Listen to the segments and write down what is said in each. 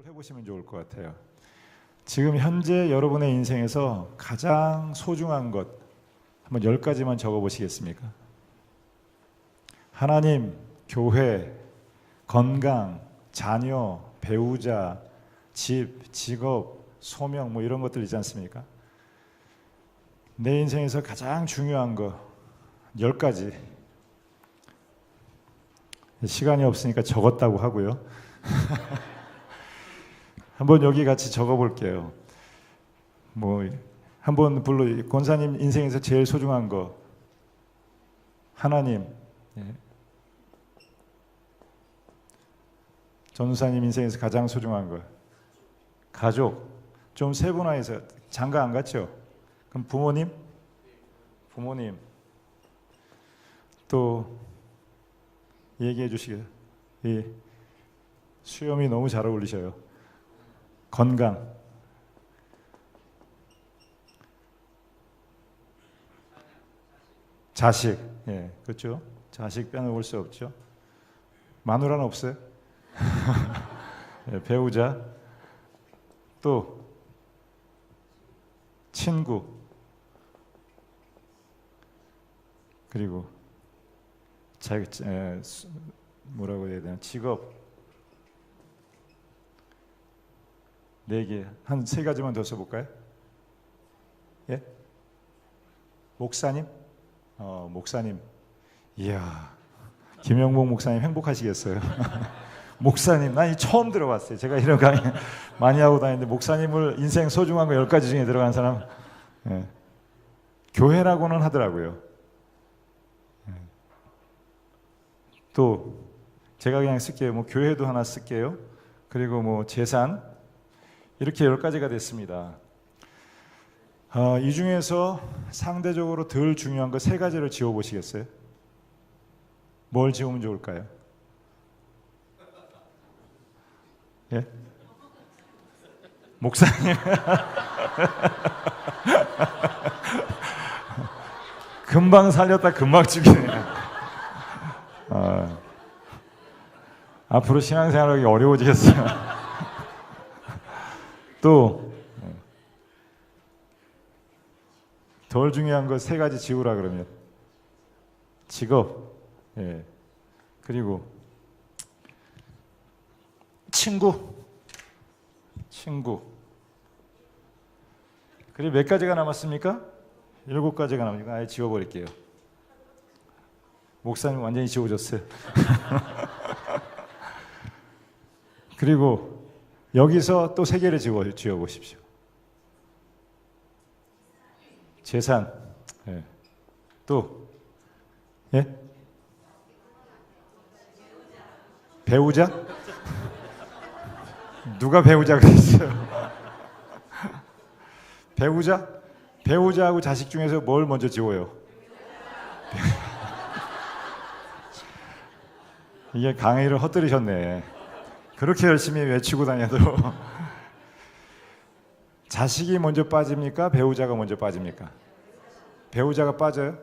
해보시면 좋을 것 같아요. 지금 현재 여러분의 인생에서 가장 소중한 것 한번 10가지만 적어보시겠습니까? 하나님, 교회, 건강, 자녀, 배우자, 집, 직업, 소명 뭐 이런 것들 있지 않습니까? 내 인생에서 가장 중요한 거 10가지. 시간이 없으니까 적었다고 하고요. 한번 여기 같이 적어볼게요. 뭐 한번 불러 권사님 인생에서 제일 소중한 거 하나님, 전우사님 인생에서 가장 소중한 거 가족. 좀 세분화해서 장가 안 갔죠? 그럼 부모님 또 얘기해 주시게요. 이 수염이 너무 잘 어울리셔요. 건강, 자식, 그렇죠. 자식 빼놓을 수 없죠. 마누라는 없어요. 배우자, 또 친구, 그리고 뭐라고 해야 되나, 직업. 4개, 한 3가지만 더 써볼까요? 예? 목사님? 목사님. 이야, 김영복 목사님 행복하시겠어요. 목사님, 난 처음 들어봤어요. 제가 이런 강의 많이 하고 다니는데 목사님을 인생 소중한 거 10가지 중에 들어간 사람, 교회라고는 하더라고요. 또 제가 그냥 쓸게요. 뭐 교회도 하나 쓸게요. 그리고 뭐 재산, 이렇게 10가지가 됐습니다. 이 중에서 상대적으로 덜 중요한 거 3가지를 지워보시겠어요? 뭘 지우면 좋을까요? 예? 목사님. 금방 살렸다 금방 죽이네. 앞으로 신앙생활하기 어려워지겠어요. 또 덜 중요한 거 3가지 지우라 그러면 직업, 그리고 친구. 그리고 몇 가지가 남았습니까? 7가지가 남으니까 아예 지워버릴게요. 목사님 완전히 지워졌어요. 그리고 여기서 또 3개를 지워보십시오. 재산, 또 배우자? 누가 배우자 그랬어요? 배우자하고 자식 중에서 뭘 먼저 지워요? 이게 강의를 헛들으셨네. 그렇게 열심히 외치고 다녀도 자식이 먼저 빠집니까? 배우자가 먼저 빠집니까? 배우자가 빠져요?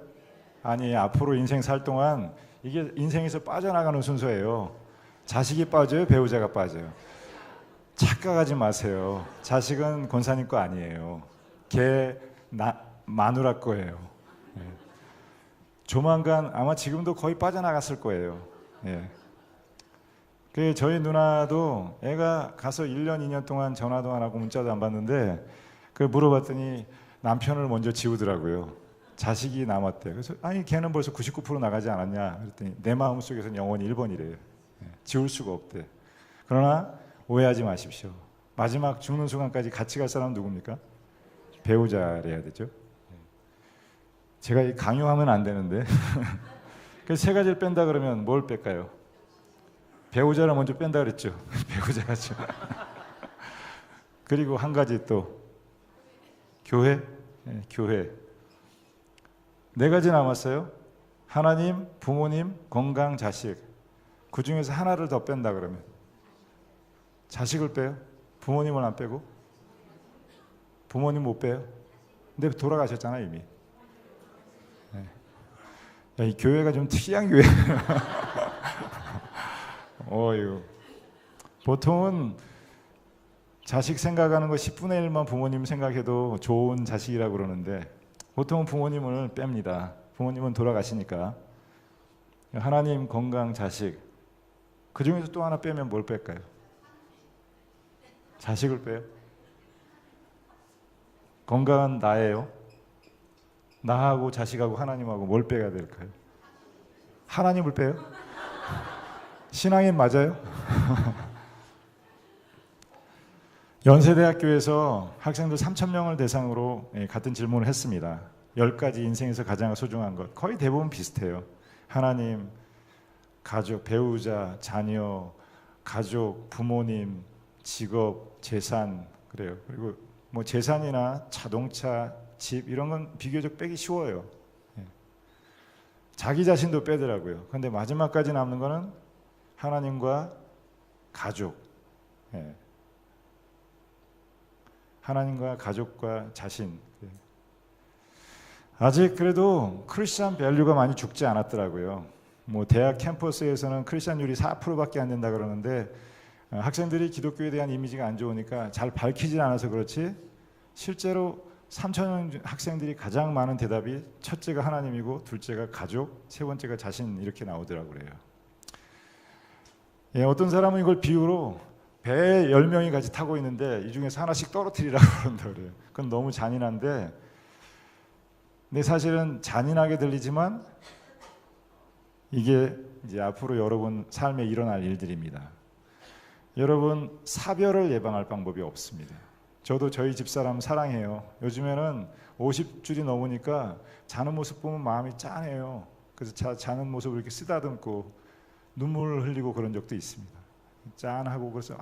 아니, 앞으로 인생 살 동안 이게 인생에서 빠져나가는 순서예요. 자식이 빠져요? 배우자가 빠져요? 착각하지 마세요. 자식은 권사님 거 아니에요. 마누라 거예요. 조만간 아마 지금도 거의 빠져나갔을 거예요. 그 저희 누나도 애가 가서 1년 2년 동안 전화도 안 하고 문자도 안 받는데 그 물어봤더니 남편을 먼저 지우더라고요. 자식이 남았대요. 그래서 아니 걔는 벌써 99% 나가지 않았냐 그랬더니 내 마음속에서는 영원히 1번이래요. 지울 수가 없대. 그러나 오해하지 마십시오. 마지막 죽는 순간까지 같이 갈 사람은 누굽니까? 배우자래야 되죠. 제가 강요하면 안 되는데 그래서 3가지를 뺀다 그러면 뭘 뺄까요? 배우자를 먼저 뺀다 그랬죠. 배우자죠. 그리고 한 가지 또 교회. 4가지 남았어요. 하나님, 부모님, 건강, 자식. 그 중에서 하나를 더 뺀다 그러면 자식을 빼요? 부모님을 안 빼고? 부모님 못 빼요? 근데 돌아가셨잖아요 이미. 이 교회가 좀 특이한 교회예요. 어유. 보통은 자식 생각하는 거 10분의 1만 부모님 생각해도 좋은 자식이라고 그러는데 보통은 부모님을 뺍니다. 부모님은 돌아가시니까. 하나님, 건강, 자식, 그 중에서 또 하나 빼면 뭘 뺄까요? 자식을 빼요? 건강은 나예요. 나하고 자식하고 하나님하고 뭘 빼야 될까요? 하나님을 빼요? 신앙인 맞아요? 연세대학교에서 학생들 3,000명을 대상으로 같은 질문을 했습니다. 10가지 인생에서 가장 소중한 것. 거의 대부분 비슷해요. 하나님, 가족, 배우자, 자녀, 가족, 부모님, 직업, 재산, 그래요. 그리고 뭐 재산이나 자동차, 집 이런 건 비교적 빼기 쉬워요. 자기 자신도 빼더라고요. 그런데 마지막까지 남는 거는 하나님과 가족. 하나님과 가족과 자신. 아직 그래도 크리스찬 밸류가 많이 죽지 않았더라고요. 뭐 대학 캠퍼스에서는 크리스찬율이 4%밖에 안 된다 그러는데 학생들이 기독교에 대한 이미지가 안 좋으니까 잘 밝히질 않아서 그렇지 실제로 3,000명 학생들이 가장 많은 대답이 첫째가 하나님이고 둘째가 가족, 세 번째가 자신 이렇게 나오더라고요. 어떤 사람은 이걸 비유로 배에 10명이 같이 타고 있는데 이 중에서 하나씩 떨어뜨리라고 그런다 그래요. 그건 너무 잔인한데 근데 사실은 잔인하게 들리지만 이게 이제 앞으로 여러분 삶에 일어날 일들입니다. 여러분 사별을 예방할 방법이 없습니다. 저도 저희 집사람 사랑해요. 요즘에는 50줄이 넘으니까 자는 모습 보면 마음이 짠해요. 그래서 자는 모습을 이렇게 쓰다듬고 눈물을 흘리고 그런 적도 있습니다. 짠하고 그래서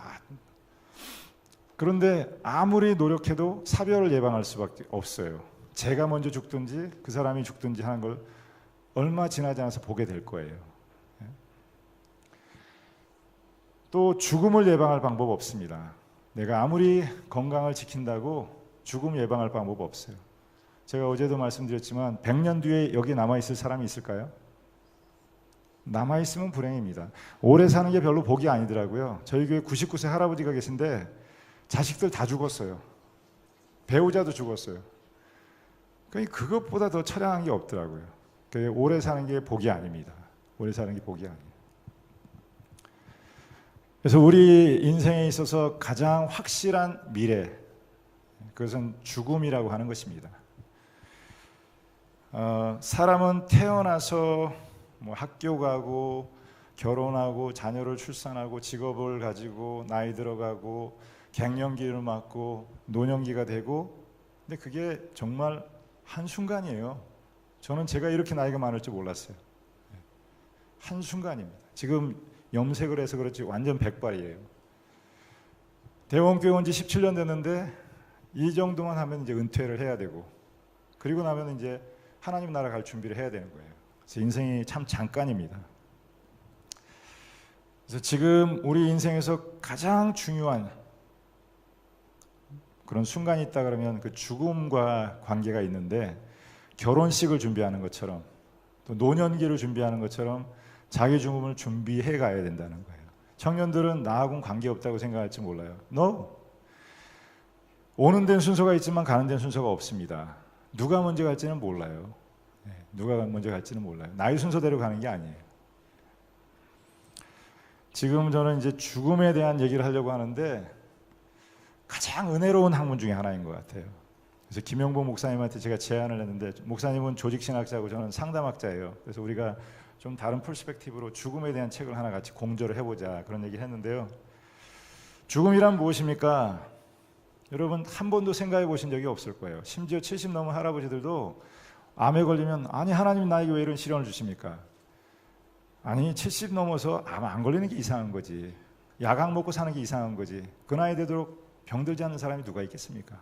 그런데 아무리 노력해도 사별을 예방할 수밖에 없어요. 제가 먼저 죽든지 그 사람이 죽든지 하는 걸 얼마 지나지 않아서 보게 될 거예요. 또 죽음을 예방할 방법 없습니다. 내가 아무리 건강을 지킨다고 죽음 예방할 방법 없어요. 제가 어제도 말씀드렸지만 100년 뒤에 여기 남아있을 사람이 있을까요? 남아있으면 불행입니다. 오래 사는 게 별로 복이 아니더라고요. 저희 교회 99세 할아버지가 계신데 자식들 다 죽었어요. 배우자도 죽었어요. 그것보다 더 처량한 게 없더라고요. 오래 사는 게 복이 아닙니다. 오래 사는 게 복이 아니에요. 그래서 우리 인생에 있어서 가장 확실한 미래, 그것은 죽음이라고 하는 것입니다. 사람은 태어나서 뭐 학교 가고 결혼하고 자녀를 출산하고 직업을 가지고 나이 들어가고 갱년기를 맞고 노년기가 되고 근데 그게 정말 한순간이에요. 저는 제가 이렇게 나이가 많을 줄 몰랐어요. 한순간입니다. 지금 염색을 해서 그렇지 완전 백발이에요. 대원교회 온 지 17년 됐는데 이 정도만 하면 이제 은퇴를 해야 되고 그리고 나면 이제 하나님 나라 갈 준비를 해야 되는 거예요. 그래서 인생이 참 잠깐입니다. 그래서 지금 우리 인생에서 가장 중요한 그런 순간이 있다 그러면 그 죽음과 관계가 있는데 결혼식을 준비하는 것처럼 또 노년기를 준비하는 것처럼 자기 죽음을 준비해 가야 된다는 거예요. 청년들은 나하고는 관계없다고 생각할지 몰라요. No. 오는 데는 순서가 있지만 가는 데는 순서가 없습니다. 누가 먼저 갈지는 몰라요. 누가 먼저 갈지는 몰라요. 나이 순서대로 가는 게 아니에요. 지금 저는 이제 죽음에 대한 얘기를 하려고 하는데 가장 은혜로운 학문 중에 하나인 것 같아요. 그래서 김영보 목사님한테 제가 제안을 했는데 목사님은 조직신학자고 저는 상담학자예요. 그래서 우리가 좀 다른 퍼스펙티브로 죽음에 대한 책을 하나 같이 공저를 해보자 그런 얘기를 했는데요. 죽음이란 무엇입니까? 여러분 한 번도 생각해 보신 적이 없을 거예요. 심지어 70 넘은 할아버지들도 암에 걸리면 아니 하나님 나에게 왜 이런 시련을 주십니까? 아니 70 넘어서 암 안 걸리는 게 이상한 거지. 약약 먹고 사는 게 이상한 거지. 그 나이 되도록 병들지 않는 사람이 누가 있겠습니까?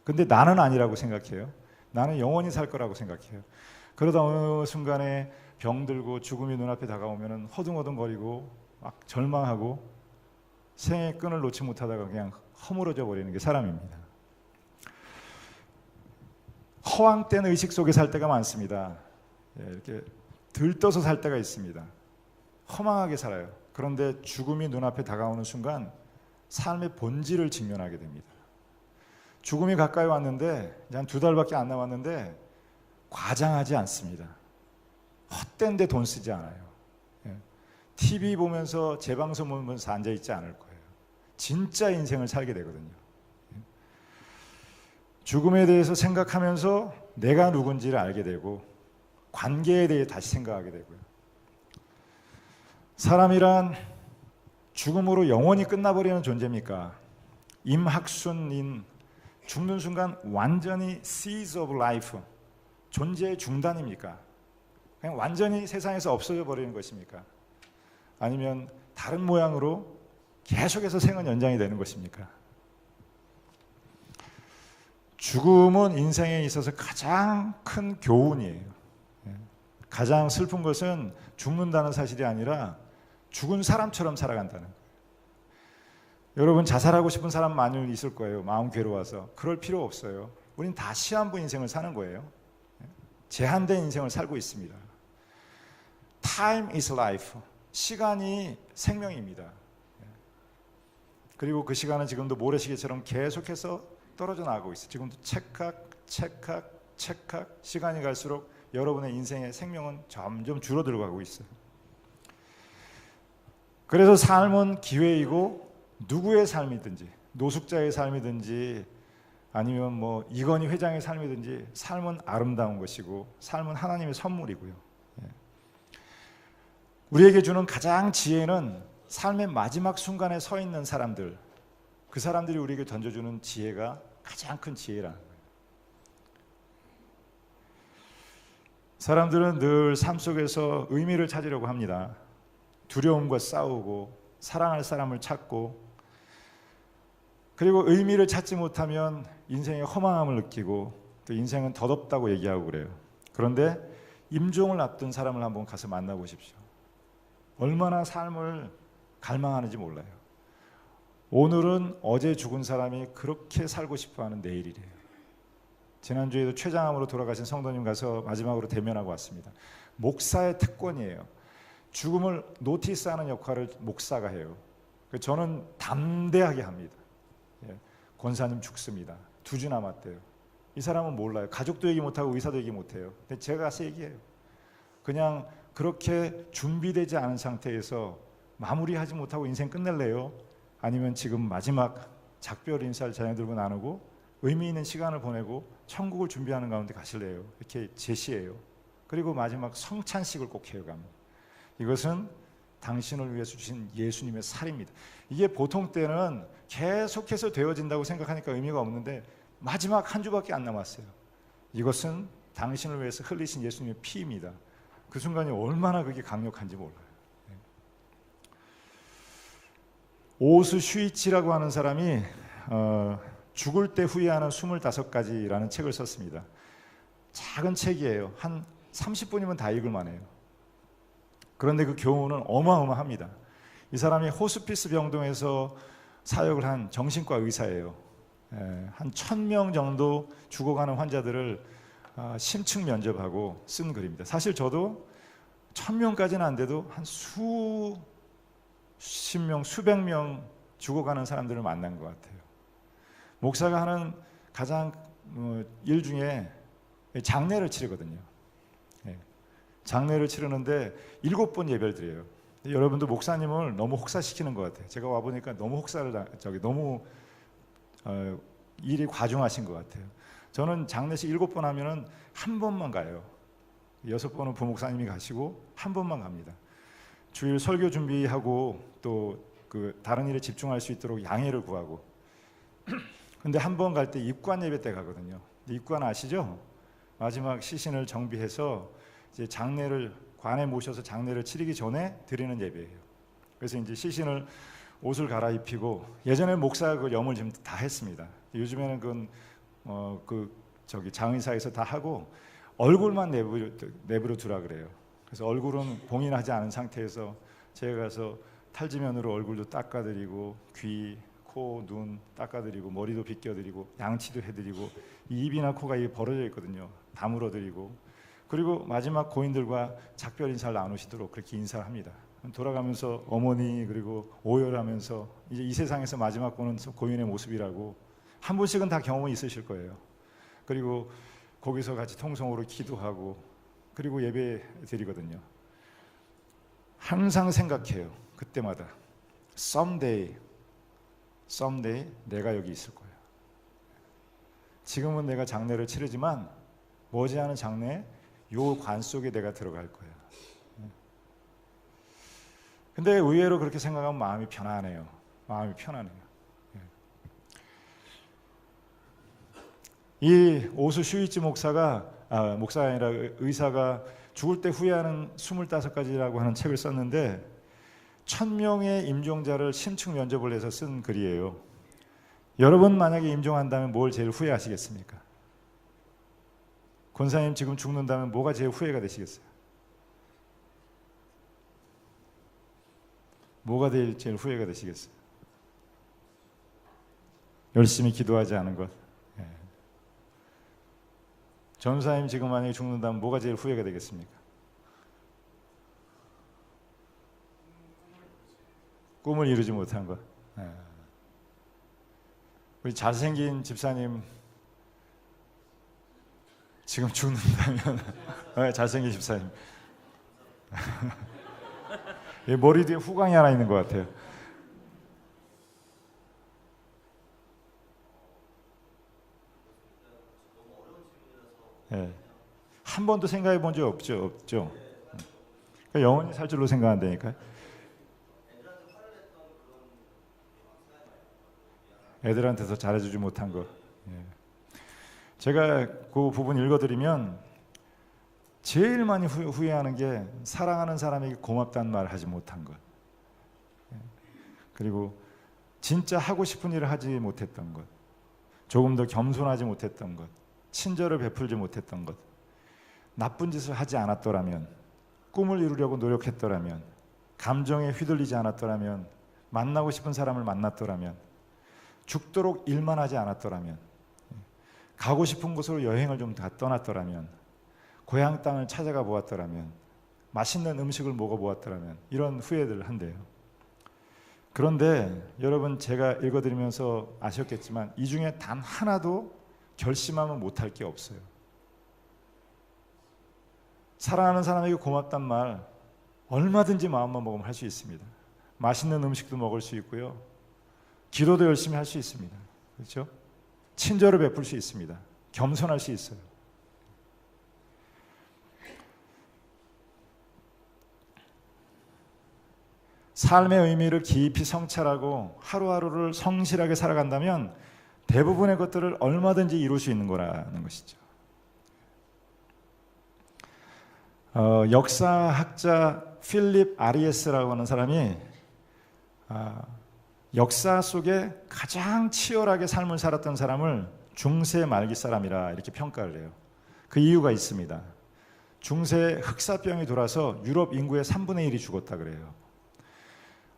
근데 나는 아니라고 생각해요. 나는 영원히 살 거라고 생각해요. 그러다 어느 순간에 병들고 죽음이 눈앞에 다가오면 허둥허둥거리고 막 절망하고 생의 끈을 놓지 못하다가 그냥 허물어져 버리는 게 사람입니다. 허황된 의식 속에 살 때가 많습니다. 이렇게 들떠서 살 때가 있습니다. 허망하게 살아요. 그런데 죽음이 눈앞에 다가오는 순간 삶의 본질을 직면하게 됩니다. 죽음이 가까이 왔는데 이제 한 2달밖에 안 남았는데 과장하지 않습니다. 헛된 데 돈 쓰지 않아요. TV 보면서 재방송 보면서 앉아있지 않을 거예요. 진짜 인생을 살게 되거든요. 죽음에 대해서 생각하면서 내가 누군지를 알게 되고 관계에 대해 다시 생각하게 되고요. 사람이란 죽음으로 영원히 끝나버리는 존재입니까? 임학순인 죽는 순간 완전히 cease of life, 존재의 중단입니까? 그냥 완전히 세상에서 없어져 버리는 것입니까? 아니면 다른 모양으로 계속해서 생은 연장이 되는 것입니까? 죽음은 인생에 있어서 가장 큰 교훈이에요. 가장 슬픈 것은 죽는다는 사실이 아니라 죽은 사람처럼 살아간다는 거예요. 여러분 자살하고 싶은 사람 많이 있을 거예요. 마음 괴로워서. 그럴 필요 없어요. 우린 다 시한부 인생을 사는 거예요. 제한된 인생을 살고 있습니다. Time is life. 시간이 생명입니다. 그리고 그 시간은 지금도 모래시계처럼 계속해서 떨어져 나가고 있어요. 지금도 찰칵 시간이 갈수록 여러분의 인생의 생명은 점점 줄어들어 가고 있어요. 그래서 삶은 기회이고 누구의 삶이든지 노숙자의 삶이든지 아니면 뭐 이건희 회장의 삶이든지 삶은 아름다운 것이고 삶은 하나님의 선물이고요. 우리에게 주는 가장 지혜는 삶의 마지막 순간에 서 있는 사람들, 그 사람들이 우리에게 던져주는 지혜가 가장 큰 지혜라는 거예요. 사람들은 늘 삶 속에서 의미를 찾으려고 합니다. 두려움과 싸우고 사랑할 사람을 찾고, 그리고 의미를 찾지 못하면 인생의 허망함을 느끼고 또 인생은 덧없다고 얘기하고 그래요. 그런데 임종을 앞둔 사람을 한번 가서 만나보십시오. 얼마나 삶을 갈망하는지 몰라요. 오늘은 어제 죽은 사람이 그렇게 살고 싶어하는 내일이래요. 지난주에도 췌장암으로 돌아가신 성도님 가서 마지막으로 대면하고 왔습니다. 목사의 특권이에요. 죽음을 노티스하는 역할을 목사가 해요. 저는 담대하게 합니다. 권사님 죽습니다. 2주 남았대요. 이 사람은 몰라요. 가족도 얘기 못하고 의사도 얘기 못해요. 근데 제가 가서 얘기해요. 그냥 그렇게 준비되지 않은 상태에서 마무리하지 못하고 인생 끝낼래요? 아니면 지금 마지막 작별 인사를 자녀들과 나누고 의미 있는 시간을 보내고 천국을 준비하는 가운데 가실래요? 이렇게 제시해요. 그리고 마지막 성찬식을 꼭 해요. 이것은 당신을 위해서 주신 예수님의 살입니다. 이게 보통 때는 계속해서 되어진다고 생각하니까 의미가 없는데 마지막 한 주밖에 안 남았어요. 이것은 당신을 위해서 흘리신 예수님의 피입니다. 그 순간이 얼마나 그게 강력한지 몰라요. 오수 슈이치라고 하는 사람이 죽을 때 후회하는 25가지라는 책을 썼습니다. 작은 책이에요. 한 30분이면 다 읽을 만해요. 그런데 그 교훈은 어마어마합니다. 이 사람이 호스피스 병동에서 사역을 한 정신과 의사예요. 한 1000명 정도 죽어가는 환자들을 심층 면접하고 쓴 글입니다. 사실 저도 1000명까지는 안 돼도 한 수십 명, 수백 명 죽어가는 사람들을 만난 것 같아요. 목사가 하는 가장 일 중에 장례를 치르거든요. 장례를 치르는데 7번 예배를 드려요. 여러분도 목사님을 너무 혹사시키는 것 같아요. 제가 와 보니까 너무 너무 일이 과중하신 것 같아요. 저는 장례식 7번 하면은 한 번만 가요. 6번은 부목사님이 가시고 한 번만 갑니다. 주일 설교 준비하고 또 그 다른 일에 집중할 수 있도록 양해를 구하고. 근데 한 번 갈 때 입관 예배 때 가거든요. 입관 아시죠? 마지막 시신을 정비해서 이제 장례를 관에 모셔서 장례를 치르기 전에 드리는 예배예요. 그래서 이제 시신을 옷을 갈아입히고, 예전에 목사가 그 염을 지금 다 했습니다. 요즘에는 장의사에서 다 하고 얼굴만 내버려 두라 그래요. 그래서 얼굴은 봉인하지 않은 상태에서 제가 가서 탈지면으로 얼굴도 닦아드리고 귀, 코, 눈 닦아드리고 머리도 빗겨드리고 양치도 해드리고 입이나 코가 벌어져 있거든요. 다물어드리고 그리고 마지막 고인들과 작별 인사를 나누시도록 그렇게 인사를 합니다. 돌아가면서 어머니 그리고 오열하면서 이제 이 세상에서 마지막 보는 고인의 모습이라고 한 번씩은 다 경험이 있으실 거예요. 그리고 거기서 같이 통성으로 기도하고 그리고 예배 드리거든요. 항상 생각해요. 그때마다 someday 내가 여기 있을 거야. 지금은 내가 장례를 치르지만 머지않은 장래에 요 관 속에 내가 들어갈 거야. 근데 의외로 그렇게 생각하면 마음이 편안해요. 마음이 편안해요. 이 오수 슈이치 목사가 목사가 아니라 의사가 죽을 때 후회하는 25가지라고 하는 책을 썼는데 1000명의 임종자를 심층 면접을 해서 쓴 글이에요. 여러분 만약에 임종한다면 뭘 제일 후회하시겠습니까? 권사님 지금 죽는다면 뭐가 제일 후회가 되시겠어요? 뭐가 제일 후회가 되시겠어요? 열심히 기도하지 않은 것. 전사님 지금 만약에 죽는다면 뭐가 제일 후회가 되겠습니까? 꿈을 이루지 못한 것. 우리 잘생긴 집사님 지금 죽는다면 잘생긴 집사님 머리 뒤에 후광이 하나 있는 것 같아요. 한 번도 생각해 본 적 없죠. 그러니까 영원히 살 줄로 생각한다니까요. 애들한테서 잘해주지 못한 거. 제가 그 부분 읽어드리면 제일 많이 후회하는 게 사랑하는 사람에게 고맙다는 말을 하지 못한 것. 그리고 진짜 하고 싶은 일을 하지 못했던 것. 조금 더 겸손하지 못했던 것. 친절을 베풀지 못했던 것. 나쁜 짓을 하지 않았더라면, 꿈을 이루려고 노력했더라면, 감정에 휘둘리지 않았더라면, 만나고 싶은 사람을 만났더라면, 죽도록 일만 하지 않았더라면, 가고 싶은 곳으로 여행을 좀 다 떠났더라면, 고향 땅을 찾아가 보았더라면, 맛있는 음식을 먹어보았더라면, 이런 후회들을 한대요. 그런데 여러분 제가 읽어드리면서 아셨겠지만 이 중에 단 하나도 결심하면 못할 게 없어요. 사랑하는 사람에게 고맙단 말 얼마든지 마음만 먹으면 할 수 있습니다. 맛있는 음식도 먹을 수 있고요. 기도도 열심히 할 수 있습니다. 그렇죠? 친절을 베풀 수 있습니다. 겸손할 수 있어요. 삶의 의미를 깊이 성찰하고 하루하루를 성실하게 살아간다면 대부분의 것들을 얼마든지 이룰 수 있는 거라는 것이죠. 역사학자 필립 아리에스라고 하는 사람이 역사 속에 가장 치열하게 삶을 살았던 사람을 중세 말기 사람이라 이렇게 평가를 해요. 그 이유가 있습니다. 중세 흑사병이 돌아서 유럽 인구의 3분의 1이 죽었다 그래요.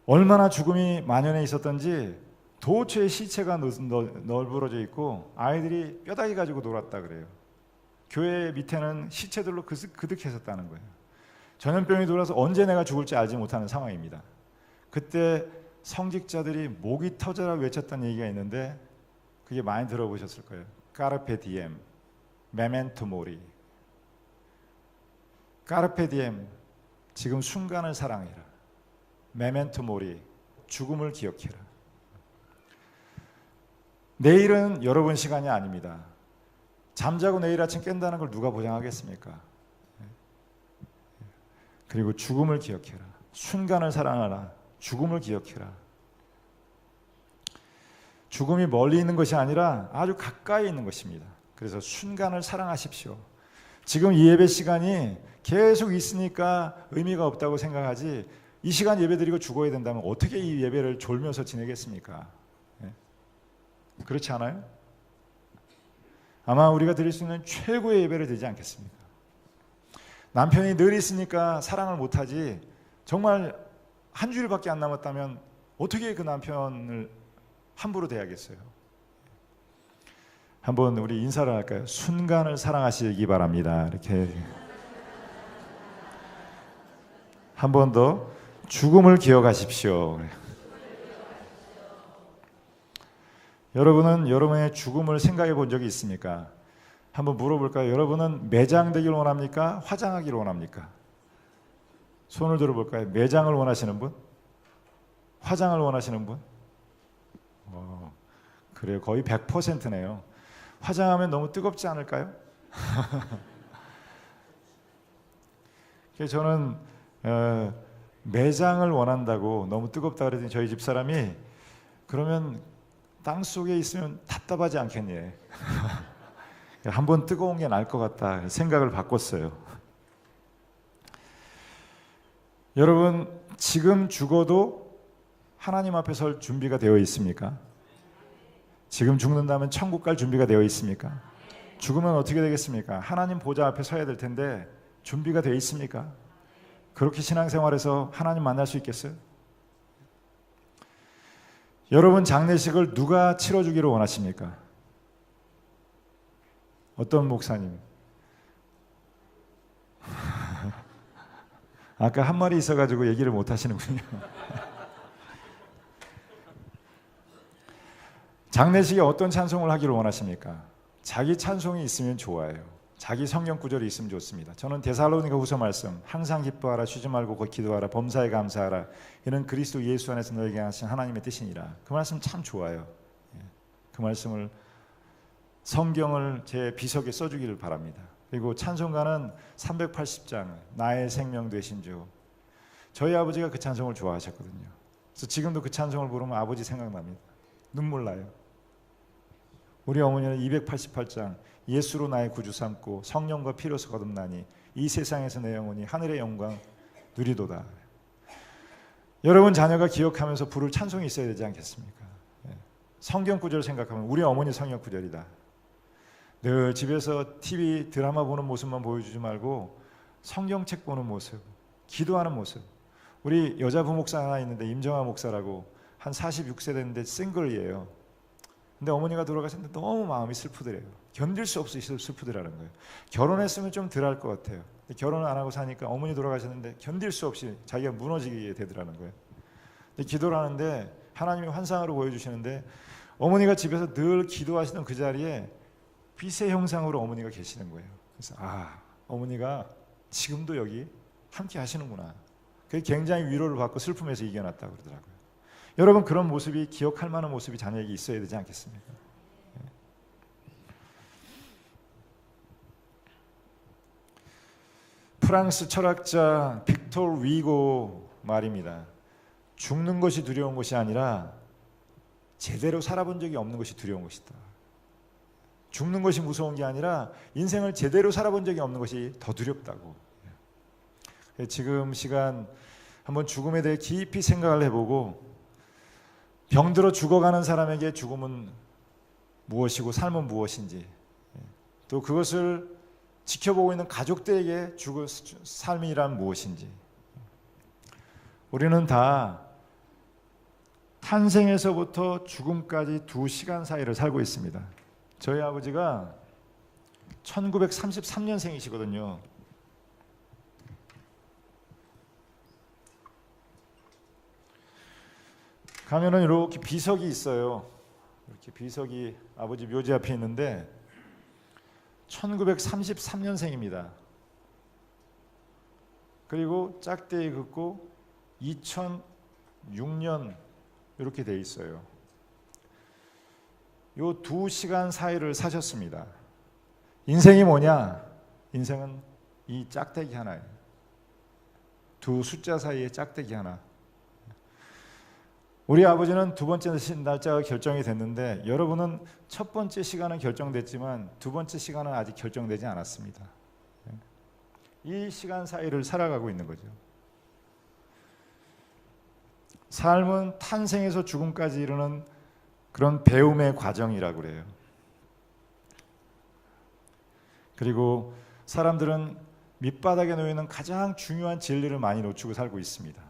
얼마나 죽음이 만연해 있었던지 도처에 시체가 널브러져 있고 아이들이 뼈다귀 가지고 놀았다 그래요. 교회 밑에는 시체들로 그득했었다는 거예요. 전염병이 돌아서 언제 내가 죽을지 알지 못하는 상황입니다. 그때 성직자들이 목이 터져라 외쳤던 얘기가 있는데 그게 많이 들어보셨을 거예요. 까르페 디엠, 메멘토 모리. 까르페 디엠, 지금 순간을 사랑해라. 메멘토 모리, 죽음을 기억해라. 내일은 여러분 시간이 아닙니다. 잠자고 내일 아침 깬다는 걸 누가 보장하겠습니까? 그리고 죽음을 기억해라. 순간을 사랑하라. 죽음을 기억해라. 죽음이 멀리 있는 것이 아니라 아주 가까이 있는 것입니다. 그래서 순간을 사랑하십시오. 지금 이 예배 시간이 계속 있으니까 의미가 없다고 생각하지 이 시간 예배드리고 죽어야 된다면 어떻게 이 예배를 졸면서 지내겠습니까? 그렇지 않아요? 아마 우리가 드릴 수 있는 최고의 예배를 드리지 않겠습니까? 남편이 늘 있으니까 사랑을 못하지 정말 한 주일밖에 안 남았다면 어떻게 그 남편을 함부로 대하겠어요? 한번 우리 인사를 할까요? 순간을 사랑하시기 바랍니다. 이렇게 한 번 더 죽음을 기억하십시오. 여러분은 여러분의 죽음을 생각해 본 적이 있습니까? 한번 물어볼까요? 여러분은 매장되길 원합니까? 화장하기를 원합니까? 손을 들어볼까요? 매장을 원하시는 분? 화장을 원하시는 분? 그래요. 거의 100%네요. 화장하면 너무 뜨겁지 않을까요? 그래서 저는 매장을 원한다고 너무 뜨겁다 그랬더니 저희 집사람이 그러면 땅 속에 있으면 답답하지 않겠니? 한번 뜨거운 게 나을 것 같다 생각을 바꿨어요. 여러분 지금 죽어도 하나님 앞에 설 준비가 되어 있습니까? 지금 죽는다면 천국 갈 준비가 되어 있습니까? 죽으면 어떻게 되겠습니까? 하나님 보좌 앞에 서야 될 텐데 준비가 되어 있습니까? 그렇게 신앙생활에서 하나님 만날 수 있겠어요? 여러분 장례식을 누가 치러주기를 원하십니까? 어떤 목사님? 아까 한 말이 있어가지고 얘기를 못 하시는군요. 장례식에 어떤 찬송을 하기를 원하십니까? 자기 찬송이 있으면 좋아요. 자기 성경 구절이 있으면 좋습니다. 저는 데살로니가 후서 말씀 항상 기뻐하라 쉬지 말고 곧 기도하라 범사에 감사하라 이는 그리스도 예수 안에서 너에게 하신 하나님의 뜻이니라. 그 말씀 참 좋아요. 그 말씀을 성경을 제 비석에 써주기를 바랍니다. 그리고 찬송가는 380장 나의 생명 되신 주. 저희 아버지가 그 찬송을 좋아하셨거든요. 그래서 지금도 그 찬송을 부르면 아버지 생각납니다. 눈물 나요. 우리 어머니는 288장 예수로 나의 구주 삼고 성령과 피로서 거듭나니 이 세상에서 내 영혼이 하늘의 영광 누리도다. 여러분 자녀가 기억하면서 부를 찬송이 있어야 되지 않겠습니까? 성경 구절 생각하면 우리 어머니 성경 구절이다. 늘 집에서 TV 드라마 보는 모습만 보여주지 말고 성경책 보는 모습, 기도하는 모습. 우리 여자 부목사 하나 있는데 임정아 목사라고 한 46세 됐는데 싱글이에요. 근데 어머니가 돌아가셨는데 너무 마음이 슬프더래요. 견딜 수 없이 슬프더라는 거예요. 결혼했으면 좀 덜 할 것 같아요. 결혼을 안 하고 사니까 어머니 돌아가셨는데 견딜 수 없이 자기가 무너지게 되더라는 거예요. 근데 기도를 하는데 하나님이 환상으로 보여주시는데 어머니가 집에서 늘 기도하시던 그 자리에 빛의 형상으로 어머니가 계시는 거예요. 그래서 어머니가 지금도 여기 함께 하시는구나. 그게 굉장히 위로를 받고 슬픔에서 이겨났다고 그러더라고요. 여러분 그런 모습이 기억할 만한 모습이 자녀에게 있어야 되지 않겠습니까? 프랑스 철학자 빅토르 위고 말입니다. 죽는 것이 두려운 것이 아니라 제대로 살아본 적이 없는 것이 두려운 것이다. 죽는 것이 무서운 게 아니라 인생을 제대로 살아본 적이 없는 것이 더 두렵다고. 지금 시간 한번 죽음에 대해 깊이 생각을 해보고 병들어 죽어가는 사람에게 죽음은 무엇이고 삶은 무엇인지 또 그것을 지켜보고 있는 가족들에게 삶이란 무엇인지 우리는 다 탄생에서부터 죽음까지 2시간 사이를 살고 있습니다. 저희 아버지가 1933년생이시거든요. 가면은 이렇게 비석이 있어요. 이렇게 비석이 아버지 묘지 앞에 있는데 1933년생입니다. 그리고 짝대기 긋고 2006년 이렇게 돼 있어요. 요 2시간 사이를 사셨습니다. 인생이 뭐냐? 인생은 이 짝대기 하나예요. 두 숫자 사이에 짝대기 하나. 우리 아버지는 두 번째 날짜가 결정이 됐는데 여러분은 첫 번째 시간은 결정됐지만 두 번째 시간은 아직 결정되지 않았습니다. 이 시간 사이를 살아가고 있는 거죠. 삶은 탄생에서 죽음까지 이르는 그런 배움의 과정이라고 그래요. 그리고 사람들은 밑바닥에 놓이는 가장 중요한 진리를 많이 놓치고 살고 있습니다.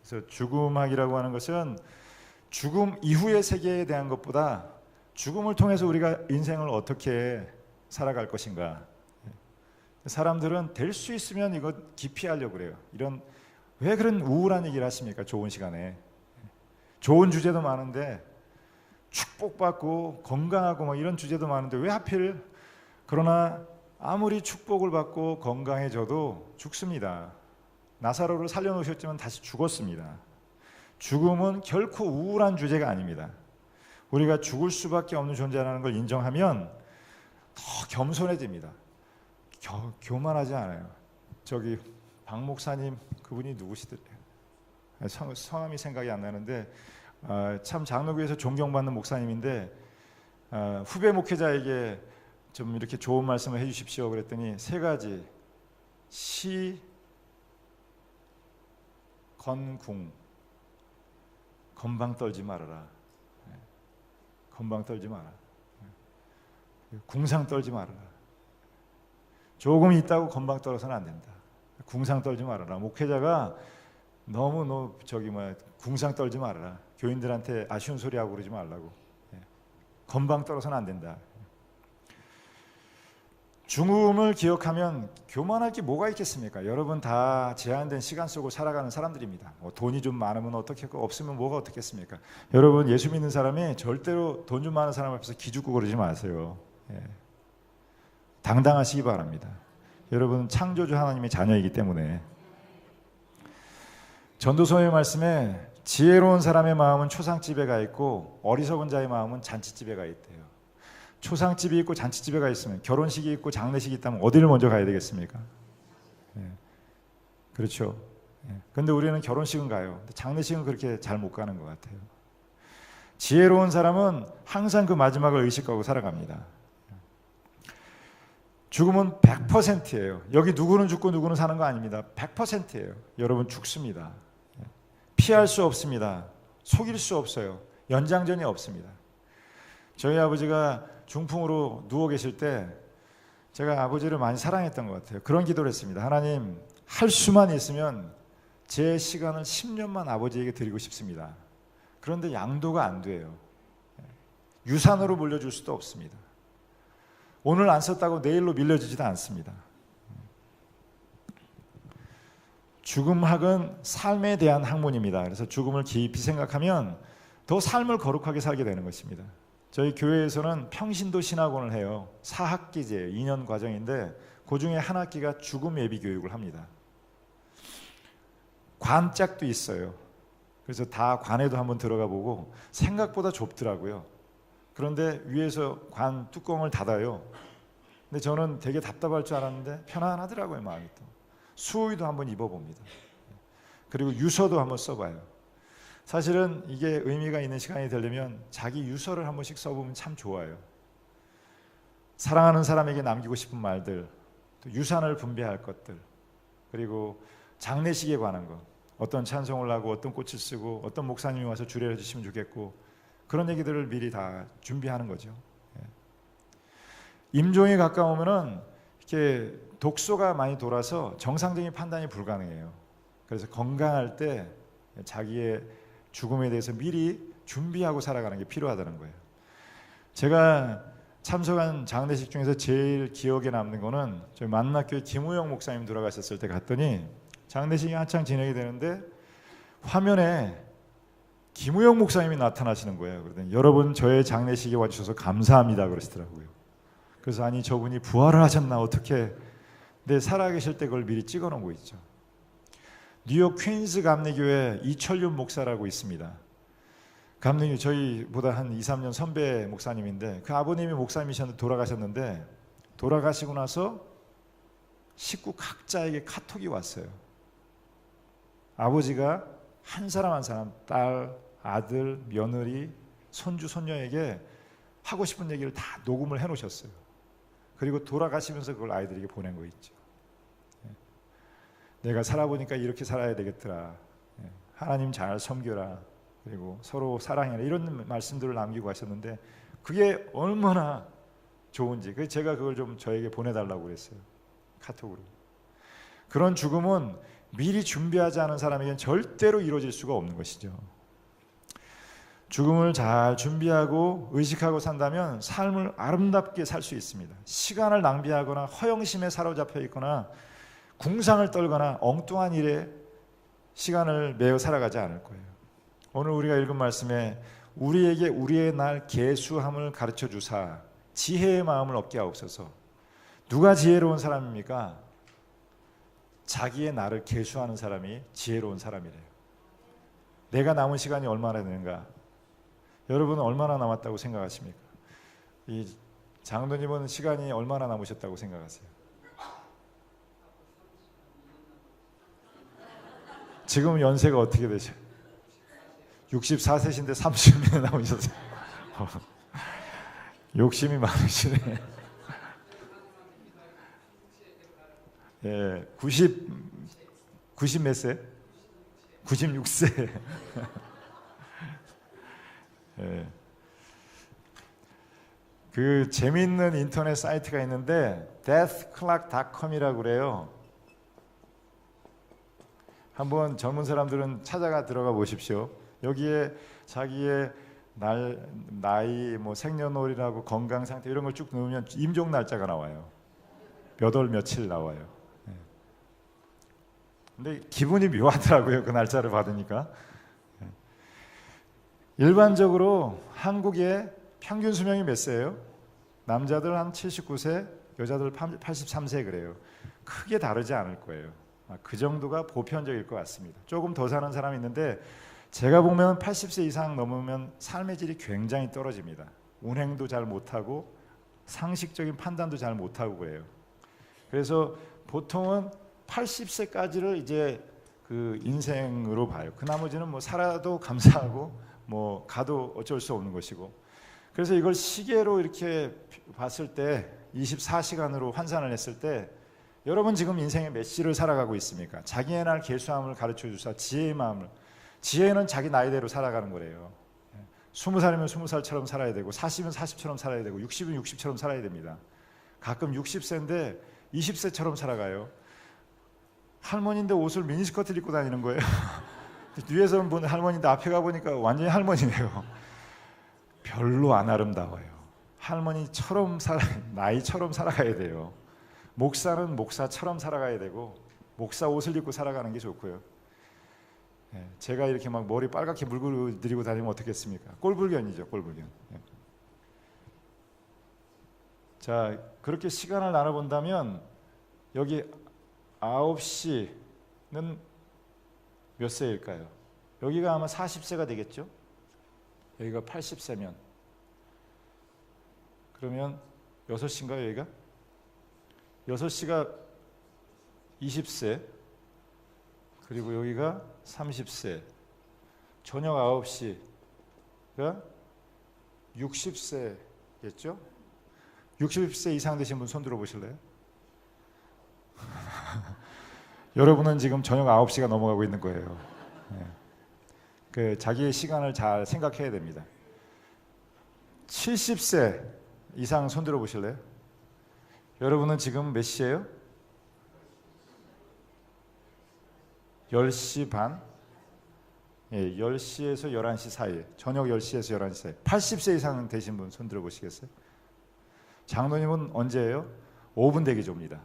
그래서 죽음학이라고 하는 것은 죽음 이후의 세계에 대한 것보다 죽음을 통해서 우리가 인생을 어떻게 살아갈 것인가 사람들은 될 수 있으면 이거 기피하려고 그래요. 왜 그런 우울한 얘기를 하십니까? 좋은 시간에. 좋은 주제도 많은데, 축복받고 건강하고 뭐 이런 주제도 많은데 왜 하필. 그러나 아무리 축복을 받고 건강해져도 죽습니다. 나사로를 살려놓으셨지만 다시 죽었습니다. 죽음은 결코 우울한 주제가 아닙니다. 우리가 죽을 수밖에 없는 존재라는 걸 인정하면 더 겸손해집니다. 교만하지 않아요. 저기 박 목사님, 그분이 누구시더래요? 성함이 생각이 안 나는데 참 장로교에서 존경받는 목사님인데 후배 목회자에게 좀 이렇게 좋은 말씀을 해주십시오 그랬더니 3가지: 시, 건궁. 건방 떨지 말아라. 건방 떨지 마라. 궁상 떨지 말아라. 조금 있다고 건방 떨어서는 안 된다. 궁상 떨지 말아라. 목회자가 너무 궁상 떨지 말아라. 교인들한테 아쉬운 소리 하고 그러지 말라고. 건방 떨어서는 안 된다. 죽음을 기억하면 교만할 게 뭐가 있겠습니까? 여러분 다 제한된 시간 속을 살아가는 사람들입니다. 돈이 좀 많으면 어떻겠고 없으면 뭐가 어떻겠습니까? 여러분 예수 믿는 사람이 절대로 돈 좀 많은 사람 앞에서 기죽고 그러지 마세요. 당당하시기 바랍니다. 여러분 창조주 하나님의 자녀이기 때문에. 전도서의 말씀에 지혜로운 사람의 마음은 초상집에 가 있고 어리석은 자의 마음은 잔치집에 가 있대요. 초상집이 있고 잔치집에 가 있으면, 결혼식이 있고 장례식이 있다면 어디를 먼저 가야 되겠습니까? 그렇죠. 그런데 우리는 결혼식은 가요. 장례식은 그렇게 잘 못 가는 것 같아요. 지혜로운 사람은 항상 그 마지막을 의식하고 살아갑니다. 죽음은 100%예요. 여기 누구는 죽고 누구는 사는 거 아닙니다. 100%예요. 여러분 죽습니다. 피할 수 없습니다. 속일 수 없어요. 연장전이 없습니다. 저희 아버지가 중풍으로 누워 계실 때 제가 아버지를 많이 사랑했던 것 같아요. 그런 기도를 했습니다. 하나님, 할 수만 있으면 제 시간을 10년만 아버지에게 드리고 싶습니다. 그런데 양도가 안 돼요. 유산으로 물려줄 수도 없습니다. 오늘 안 썼다고 내일로 밀려지지도 않습니다. 죽음학은 삶에 대한 학문입니다. 그래서 죽음을 깊이 생각하면 더 삶을 거룩하게 살게 되는 것입니다. 저희 교회에서는 평신도 신학원을 해요. 4학기제 2년 과정인데 그 중에 한 학기가 죽음 예비 교육을 합니다. 관짝도 있어요. 그래서 다 관에도 한번 들어가 보고 생각보다 좁더라고요. 그런데 위에서 관 뚜껑을 닫아요. 근데 저는 되게 답답할 줄 알았는데 편안하더라고요, 마음이. 또 수의도 한번 입어봅니다. 그리고 유서도 한번 써봐요. 사실은 이게 의미가 있는 시간이 되려면 자기 유서를 한 번씩 써보면 참 좋아요. 사랑하는 사람에게 남기고 싶은 말들, 또 유산을 분배할 것들, 그리고 장례식에 관한 것, 어떤 찬송을 하고 어떤 꽃을 쓰고 어떤 목사님이 와서 주례를 해주시면 좋겠고, 그런 얘기들을 미리 다 준비하는 거죠. 임종이 가까우면은 이렇게 독소가 많이 돌아서 정상적인 판단이 불가능해요. 그래서 건강할 때 자기의 죽음에 대해서 미리 준비하고 살아가는 게 필요하다는 거예요. 제가 참석한 장례식 중에서 제일 기억에 남는 거는 저희 만락교회 김우영 목사님 돌아가셨을 때 갔더니 장례식이 한창 진행이 되는데 화면에 김우영 목사님이 나타나시는 거예요. 그러더니 여러분 저의 장례식에 와주셔서 감사합니다 그러시더라고요. 그래서 아니 저분이 부활을 하셨나 어떻게. 근데 살아계실 때 그걸 미리 찍어놓은 거 있죠. 뉴욕 퀸즈 감리교회 이철윤 목사라고 있습니다. 감리교 저희보다 한 2, 3년 선배 목사님인데 그 아버님이 목사님이셨는데 돌아가셨는데 돌아가시고 나서 식구 각자에게 카톡이 왔어요. 아버지가 한 사람 한 사람, 딸, 아들, 며느리, 손주, 손녀에게 하고 싶은 얘기를 다 녹음을 해놓으셨어요. 그리고 돌아가시면서 그걸 아이들에게 보낸 거 있죠. 내가 살아보니까 이렇게 살아야 되겠더라. 하나님 잘 섬겨라. 그리고 서로 사랑해라. 이런 말씀들을 남기고 하셨는데 그게 얼마나 좋은지. 그래서 제가 그걸 좀 저에게 보내달라고 그랬어요. 카톡으로. 그런 죽음은 미리 준비하지 않은 사람에게는 절대로 이루어질 수가 없는 것이죠. 죽음을 잘 준비하고 의식하고 산다면 삶을 아름답게 살 수 있습니다. 시간을 낭비하거나 허영심에 사로잡혀 있거나 궁상을 떨거나 엉뚱한 일에 시간을 매어 살아가지 않을 거예요. 오늘 우리가 읽은 말씀에 우리에게 우리의 날 계수함을 가르쳐 주사 지혜의 마음을 얻게 하옵소서. 누가 지혜로운 사람입니까? 자기의 날을 계수하는 사람이 지혜로운 사람이래요. 내가 남은 시간이 얼마나 되는가? 여러분은 얼마나 남았다고 생각하십니까? 이 장로님은 시간이 얼마나 남으셨다고 생각하세요? 지금 연세가 어떻게 되셔요? 64세신데 30년 남으셨어요. 욕심이 많으시네. 예, 90 몇 세? 96세. 예. 그 재미있는 인터넷 사이트가 있는데 deathclock.com이라고 그래요. 한번 젊은 사람들은 찾아가 들어가 보십시오. 여기에 자기의 나이, 뭐 생년월일하고 건강 상태 이런 걸 쭉 넣으면 임종 날짜가 나와요. 몇 월 며칠 나와요. 예. 근데 기분이 묘하더라고요. 그 날짜를 받으니까. 예. 일반적으로 한국의 평균 수명이 몇 세예요? 남자들 한 79세, 여자들 83세 그래요. 크게 다르지 않을 거예요. 그 정도가 보편적일 것 같습니다. 조금 더 사는 사람이 있는데 제가 보면 80세 이상 넘으면 삶의 질이 굉장히 떨어집니다. 운행도 잘 못하고 상식적인 판단도 잘 못하고 그래요. 그래서 보통은 80세까지를 이제 그 인생으로 봐요. 그 나머지는 뭐 살아도 감사하고 뭐 가도 어쩔 수 없는 것이고. 그래서 이걸 시계로 이렇게 봤을 때 24시간으로 환산을 했을 때 여러분 지금 인생의 몇 시를 살아가고 있습니까? 자기의 날 계수함을 가르쳐 주사 지혜의 마음을. 지혜는 자기 나이대로 살아가는 거래요. 20살이면 20살처럼 살아야 되고 40이면 40처럼 살아야 되고 60이면 60처럼 살아야 됩니다. 가끔 60세인데 20세처럼 살아가요. 할머니인데 옷을 미니스커트를 입고 다니는 거예요. 뒤에서 보는 할머니인데 앞에 가보니까 완전히 할머니네요. 별로 안 아름다워요. 할머니처럼 나이처럼 살아가야 돼요. 목사는 목사처럼 살아가야 되고 목사 옷을 입고 살아가는 게 좋고요. 제가 이렇게 막 머리 빨갛게 물고 들이고 다니면 어떻겠습니까? 꼴불견이죠, 꼴불견. 자, 그렇게 시간을 나눠본다면 여기 9시는 몇 세일까요? 여기가 아마 40세가 되겠죠? 여기가 80세면 그러면 6시인가요, 여기가? 6시가 20세 그리고 여기가 30세 저녁 9시가 60세겠죠? 60세 이상 되신 분 손 들어 보실래요? 여러분은 지금 저녁 9시가 넘어가고 있는 거예요. 그 자기의 시간을 잘 생각해야 됩니다. 70세 이상 손 들어 보실래요? 여러분은 지금 몇 시예요? 10시 반? 10시에서 11시 사이에 저녁 10시에서 11시 사이에 80세 이상 되신 분 손 들어 보시겠어요? 장로님은 언제예요? 5분 대기조입니다.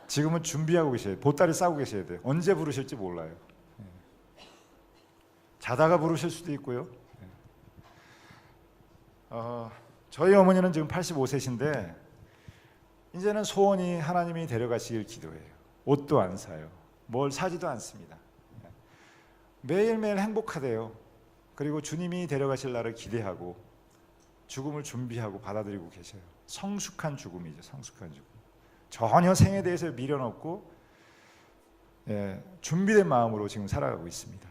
지금은 준비하고 계셔요. 보따리 싸고 계셔야 돼요. 언제 부르실지 몰라요. 자다가 부르실 수도 있고요. 저희 어머니는 지금 85세신데 이제는 소원이 하나님이 데려가시길 기도해요. 옷도 안 사요. 뭘 사지도 않습니다. 매일매일 행복하대요. 그리고 주님이 데려가실 날을 기대하고 죽음을 준비하고 받아들이고 계셔요. 성숙한 죽음이죠. 성숙한 죽음. 전혀 생에 대해서 미련 없고 준비된 마음으로 지금 살아가고 있습니다.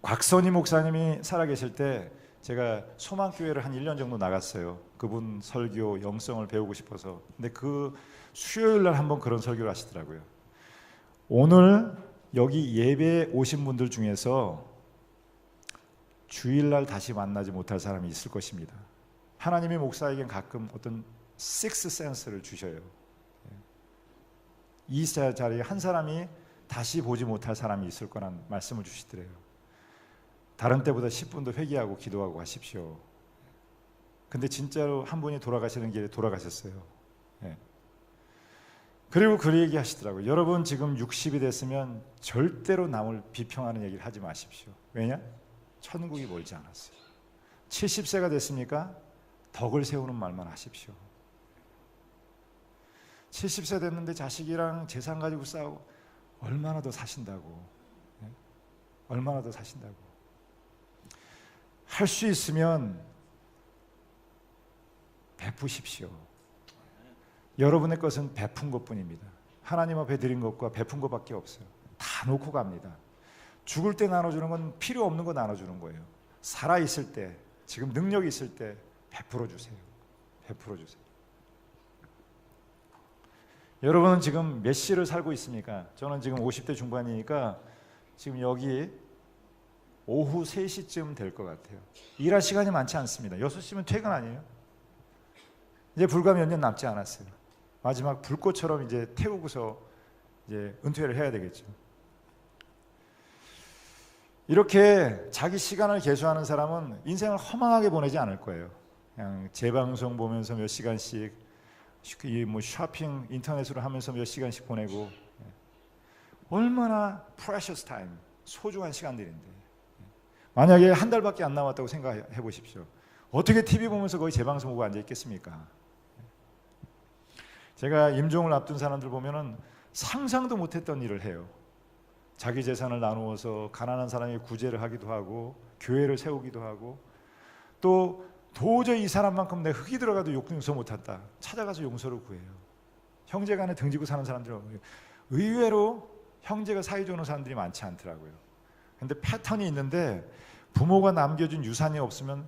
곽선희 목사님이 살아계실 때 제가 소망교회를 한 1년 정도 나갔어요. 그분 설교, 영성을 배우고 싶어서. 근데 그 수요일 날 한번 그런 설교를 하시더라고요. 오늘 여기 예배에 오신 분들 중에서 주일날 다시 만나지 못할 사람이 있을 것입니다. 하나님이 목사에겐 가끔 어떤 식스 센스를 주셔요. 이 자리에 한 사람이 다시 보지 못할 사람이 있을 거란 말씀을 주시더래요. 다른 때보다 10분 더 회개하고 기도하고 하십시오. 근데 진짜로 한 분이 돌아가시는 길에 돌아가셨어요. 예. 그리고 그 얘기 하시더라고요. 여러분 지금 60이 됐으면 절대로 남을 비평하는 얘기를 하지 마십시오. 왜냐? 천국이 멀지 않았어요. 70세가 됐습니까? 덕을 세우는 말만 하십시오. 70세 됐는데 자식이랑 재산 가지고 싸우고 얼마나 더 사신다고. 예? 얼마나 더 사신다고. 할 수 있으면 베푸십시오. 여러분의 것은 베푼 것뿐입니다. 하나님 앞에 드린 것과 베푼 것밖에 없어요. 다 놓고 갑니다. 죽을 때 나눠주는 건 필요 없는 거 나눠주는 거예요. 살아있을 때, 지금 능력이 있을 때 베풀어 주세요. 베풀어 주세요. 여러분은 지금 몇 시를 살고 있습니까? 저는 지금 50대 중반이니까 지금 여기 오후 3시쯤 될 것 같아요. 일할 시간이 많지 않습니다. 6시면 퇴근 아니에요? 이제 불과 몇 년 남지 않았어요. 마지막 불꽃처럼 이제 태우고서 이제 은퇴를 해야 되겠죠. 이렇게 자기 시간을 계수하는 사람은 인생을 허망하게 보내지 않을 거예요. 그냥 재방송 보면서 몇 시간씩, 뭐 쇼핑 인터넷으로 하면서 몇 시간씩 보내고, 얼마나 precious time, 소중한 시간들인데. 만약에 한 달밖에 안 남았다고 생각해 보십시오. 어떻게 TV 보면서 거의 재방송 보고 앉아 있겠습니까? 제가 임종을 앞둔 사람들 보면은 상상도 못했던 일을 해요. 자기 재산을 나누어서 가난한 사람이 구제를 하기도 하고, 교회를 세우기도 하고, 또 도저히 이 사람만큼 내 흙이 들어가도 용서 못한다, 찾아가서 용서를 구해요. 형제간에 등지고 사는 사람들은 의외로 형제가 사이좋은 사람들이 많지 않더라고요. 근데 패턴이 있는데, 부모가 남겨준 유산이 없으면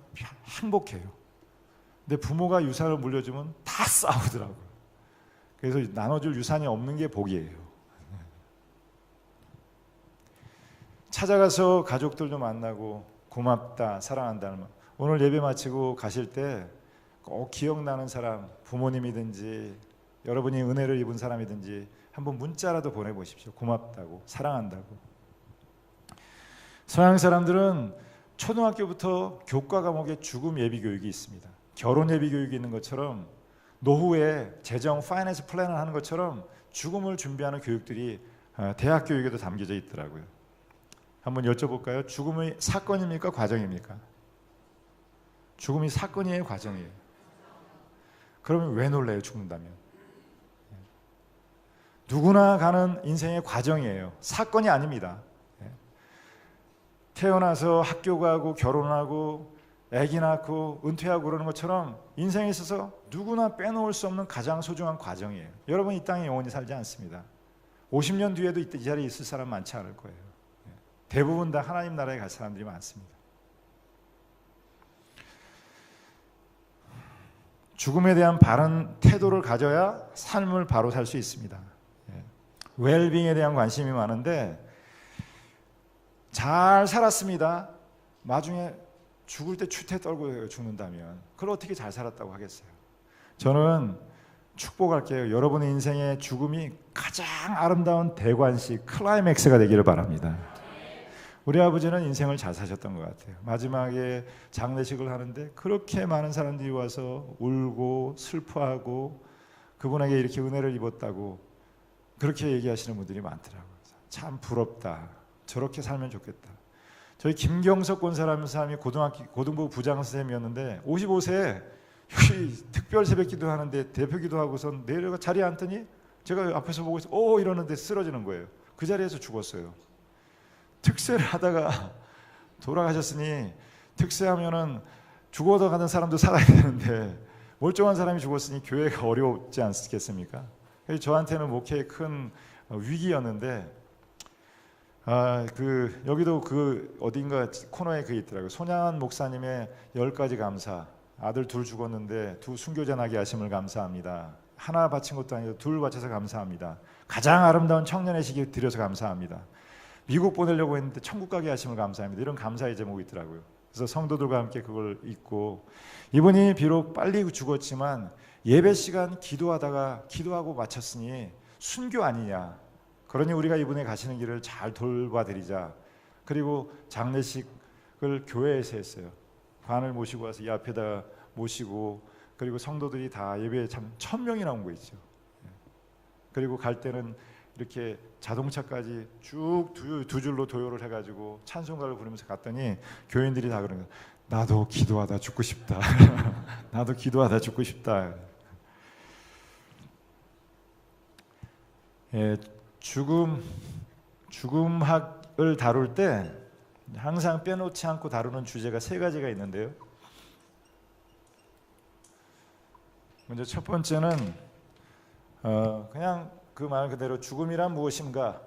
행복해요. 근데 부모가 유산을 물려주면 다 싸우더라고요. 그래서 나눠줄 유산이 없는 게 복이에요. 찾아가서 가족들도 만나고 고맙다, 사랑한다는 말. 오늘 예배 마치고 가실 때 꼭 기억나는 사람, 부모님이든지 여러분이 은혜를 입은 사람이든지 한번 문자라도 보내보십시오. 고맙다고, 사랑한다고. 서양 사람들은 초등학교부터 교과 과목에 죽음 예비 교육이 있습니다. 결혼 예비 교육이 있는 것처럼, 노후에 재정 파이낸스 플랜을 하는 것처럼 죽음을 준비하는 교육들이 대학 교육에도 담겨져 있더라고요. 한번 여쭤볼까요? 죽음이 사건입니까? 과정입니까? 죽음이 사건이에요? 과정이에요? 그러면 왜 놀래요? 죽는다면. 누구나 가는 인생의 과정이에요. 사건이 아닙니다. 태어나서 학교 가고 결혼하고 아기 낳고 은퇴하고 그러는 것처럼 인생에 있어서 누구나 빼놓을 수 없는 가장 소중한 과정이에요. 여러분 이 땅에 영원히 살지 않습니다. 50년 뒤에도 이 자리에 있을 사람 많지 않을 거예요. 대부분 다 하나님 나라에 갈 사람들이 많습니다. 죽음에 대한 바른 태도를 가져야 삶을 바로 살 수 있습니다. 웰빙에 대한 관심이 많은데, 잘 살았습니다. 나중에 죽을 때 추태 떨고 죽는다면 그걸 어떻게 잘 살았다고 하겠어요? 저는 축복할게요. 여러분의 인생의 죽음이 가장 아름다운 대관식, 클라이맥스가 되기를 바랍니다. 우리 아버지는 인생을 잘 사셨던 것 같아요. 마지막에 장례식을 하는데 그렇게 많은 사람들이 와서 울고 슬퍼하고 그분에게 이렇게 은혜를 입었다고 그렇게 얘기하시는 분들이 많더라고요. 참 부럽다. 저렇게 살면 좋겠다. 저희 김경석 권사라는 사람이 고등부 부장 선생님이었는데 55세에 여기 특별 새벽기도 하는데 대표기도 하고선 내려가 자리에 앉더니 제가 앞에서 보고 있어 이러는데 쓰러지는 거예요. 그 자리에서 죽었어요. 특세를 하다가 돌아가셨으니, 특세하면은 죽어도 가는 사람도 살아야 되는데 멀쩡한 사람이 죽었으니 교회가 어렵지 않겠습니까? 저한테는 목회의 큰 위기였는데, 여기도 어딘가 코너에 있더라고요. 손양한 목사님의 10가지 감사. 아들 2 죽었는데 2 순교자 나게 하심을 감사합니다. 하나 바친 것도 아니고 2 바쳐서 감사합니다. 가장 아름다운 청년의 시기 드려서 감사합니다. 미국 보내려고 했는데 천국 가게 하심을 감사합니다. 이런 감사의 제목이 있더라고요. 그래서 성도들과 함께 그걸 읽고, 이분이 비록 빨리 죽었지만 예배 시간 기도하고 마쳤으니 순교 아니냐. 그러니 우리가 이분의 가시는 길을 잘 돌봐드리자. 그리고 장례식 그걸 교회에서 했어요. 관을 모시고 와서 이 앞에다 모시고, 그리고 성도들이 다 예배에 참 1000명이 나온 거 있죠. 그리고 갈 때는 이렇게 자동차까지 쭉 두 줄로 도요를 해가지고 찬송가를 부르면서 갔더니 교인들이 다 그러는 거예요. 나도 기도하다 죽고 싶다. 나도 기도하다 죽고 싶다. 예, 죽음학을 다룰 때 항상 빼놓지 않고 다루는 주제가 3가지가 있는데요. 먼저 첫 번째는 그냥 그 말 그대로 죽음이란 무엇인가?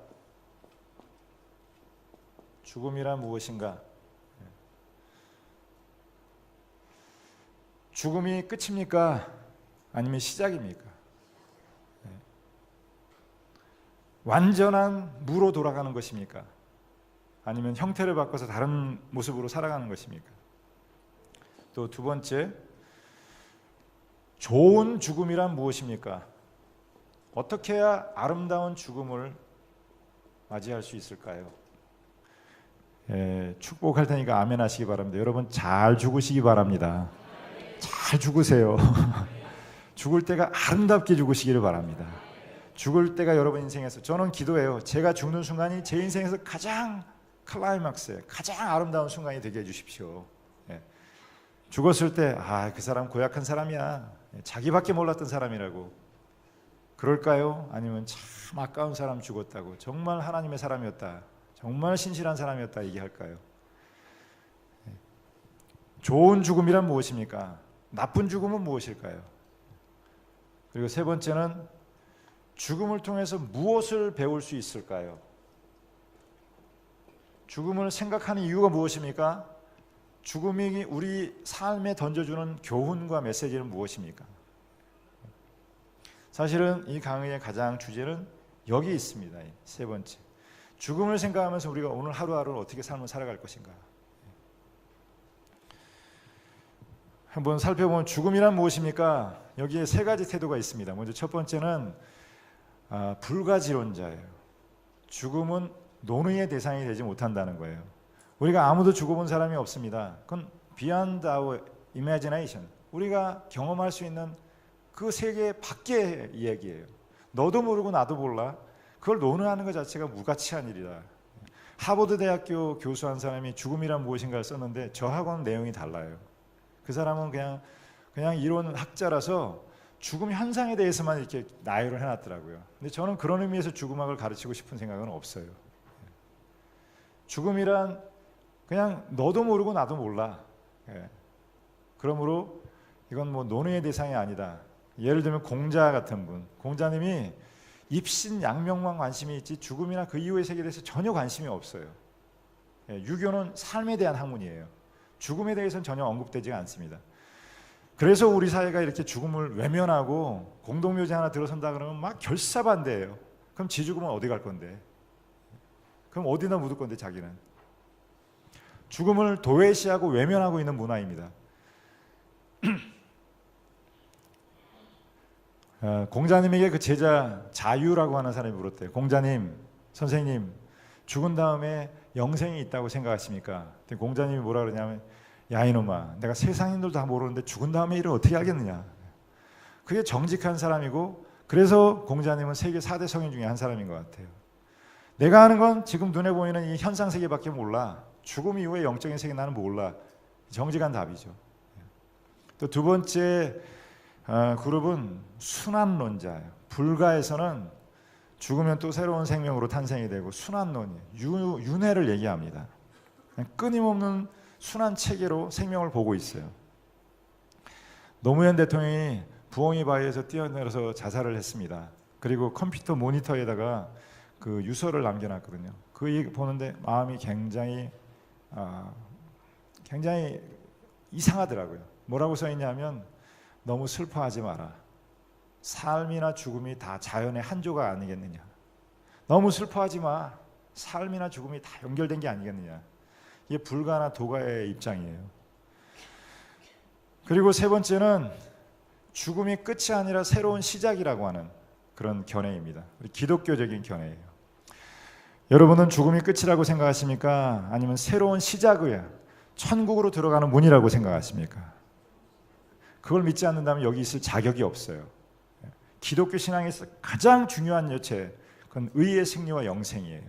죽음이란 무엇인가? 죽음이 끝입니까? 아니면 시작입니까? 완전한 무로 돌아가는 것입니까? 아니면 형태를 바꿔서 다른 모습으로 살아가는 것입니까? 또 두 번째, 좋은 죽음이란 무엇입니까? 어떻게 해야 아름다운 죽음을 맞이할 수 있을까요? 축복할 테니까 아멘 하시기 바랍니다. 여러분 잘 죽으시기 바랍니다. 잘 죽으세요. 죽을 때가 아름답게 죽으시기를 바랍니다. 죽을 때가 여러분 인생에서, 저는 기도해요. 제가 죽는 순간이 제 인생에서 가장 클라이막스에 가장 아름다운 순간이 되게 해주십시오. 죽었을 때 그 사람 고약한 사람이야, 자기밖에 몰랐던 사람이라고 그럴까요? 아니면 참 아까운 사람 죽었다고, 정말 하나님의 사람이었다, 정말 신실한 사람이었다 얘기할까요? 좋은 죽음이란 무엇입니까? 나쁜 죽음은 무엇일까요? 그리고 세 번째는 죽음을 통해서 무엇을 배울 수 있을까요? 죽음을 생각하는 이유가 무엇입니까? 죽음이 우리 삶에 던져주는 교훈과 메시지는 무엇입니까? 사실은 이 강의의 가장 주제는 여기 있습니다. 세 번째, 죽음을 생각하면서 우리가 오늘 하루하루를 어떻게 삶을 살아갈 것인가. 한번 살펴보면 죽음이란 무엇입니까? 여기에 3가지 태도가 있습니다. 먼저 첫 번째는 불가지론자예요. 죽음은 논의의 대상이 되지 못한다는 거예요. 우리가 아무도 죽어본 사람이 없습니다. 그건 beyond our imagination, 우리가 경험할 수 있는 그 세계 밖의 이야기예요. 너도 모르고 나도 몰라. 그걸 논의하는 것 자체가 무가치한 일이다. 하버드 대학교 교수 한 사람이 죽음이란 무엇인가를 썼는데 저하고는 내용이 달라요. 그 사람은 그냥 이론 학자라서 죽음 현상에 대해서만 이렇게 나열을 해놨더라고요. 근데 저는 그런 의미에서 죽음학을 가르치고 싶은 생각은 없어요. 죽음이란 그냥 너도 모르고 나도 몰라. 그러므로 이건 뭐 논의의 대상이 아니다. 예를 들면 공자 같은 분, 공자님이 입신양명만 관심이 있지 죽음이나 그 이후의 세계에 대해서 전혀 관심이 없어요. 유교는 삶에 대한 학문이에요. 죽음에 대해서는 전혀 언급되지가 않습니다. 그래서 우리 사회가 이렇게 죽음을 외면하고 공동묘지 하나 들어선다 그러면 막 결사반대예요. 그럼 지 죽으면 어디 갈 건데? 그럼 어디다 묻을 건데 자기는? 죽음을 도외시하고 외면하고 있는 문화입니다. 공자님에게 그 제자 자유라고 하는 사람이 물었대요. 공자님, 선생님, 죽은 다음에 영생이 있다고 생각하십니까? 공자님이 뭐라 그러냐면, 야 이놈아, 내가 세상인들 다 모르는데 죽은 다음에 일을 어떻게 알겠느냐. 그게 정직한 사람이고, 그래서 공자님은 세계 4대 성인 중에 한 사람인 것 같아요. 내가 아는 건 지금 눈에 보이는 이 현상 세계밖에 몰라. 죽음 이후의 영적인 세계 나는 몰라. 정직한 답이죠. 또 두 번째 그룹은 순환론자예요. 불가에서는 죽으면 또 새로운 생명으로 탄생이 되고 순환론이에요. 윤회를 얘기합니다. 끊임없는 순환 체계로 생명을 보고 있어요. 노무현 대통령이 부엉이 바위에서 뛰어내려서 자살을 했습니다. 그리고 컴퓨터 모니터에다가 그 유서를 남겨놨거든요. 그 보는데 마음이 굉장히 이상하더라고요. 뭐라고 써있냐면, 너무 슬퍼하지 마라. 삶이나 죽음이 다 자연의 한 조각 아니겠느냐. 너무 슬퍼하지 마. 삶이나 죽음이 다 연결된 게 아니겠느냐. 이게 불가나 도가의 입장이에요. 그리고 세 번째는 죽음이 끝이 아니라 새로운 시작이라고 하는 그런 견해입니다. 기독교적인 견해예요. 여러분은 죽음이 끝이라고 생각하십니까? 아니면 새로운 시작이야, 천국으로 들어가는 문이라고 생각하십니까? 그걸 믿지 않는다면 여기 있을 자격이 없어요. 기독교 신앙에서 가장 중요한 여체, 그건 의의 승리와 영생이에요.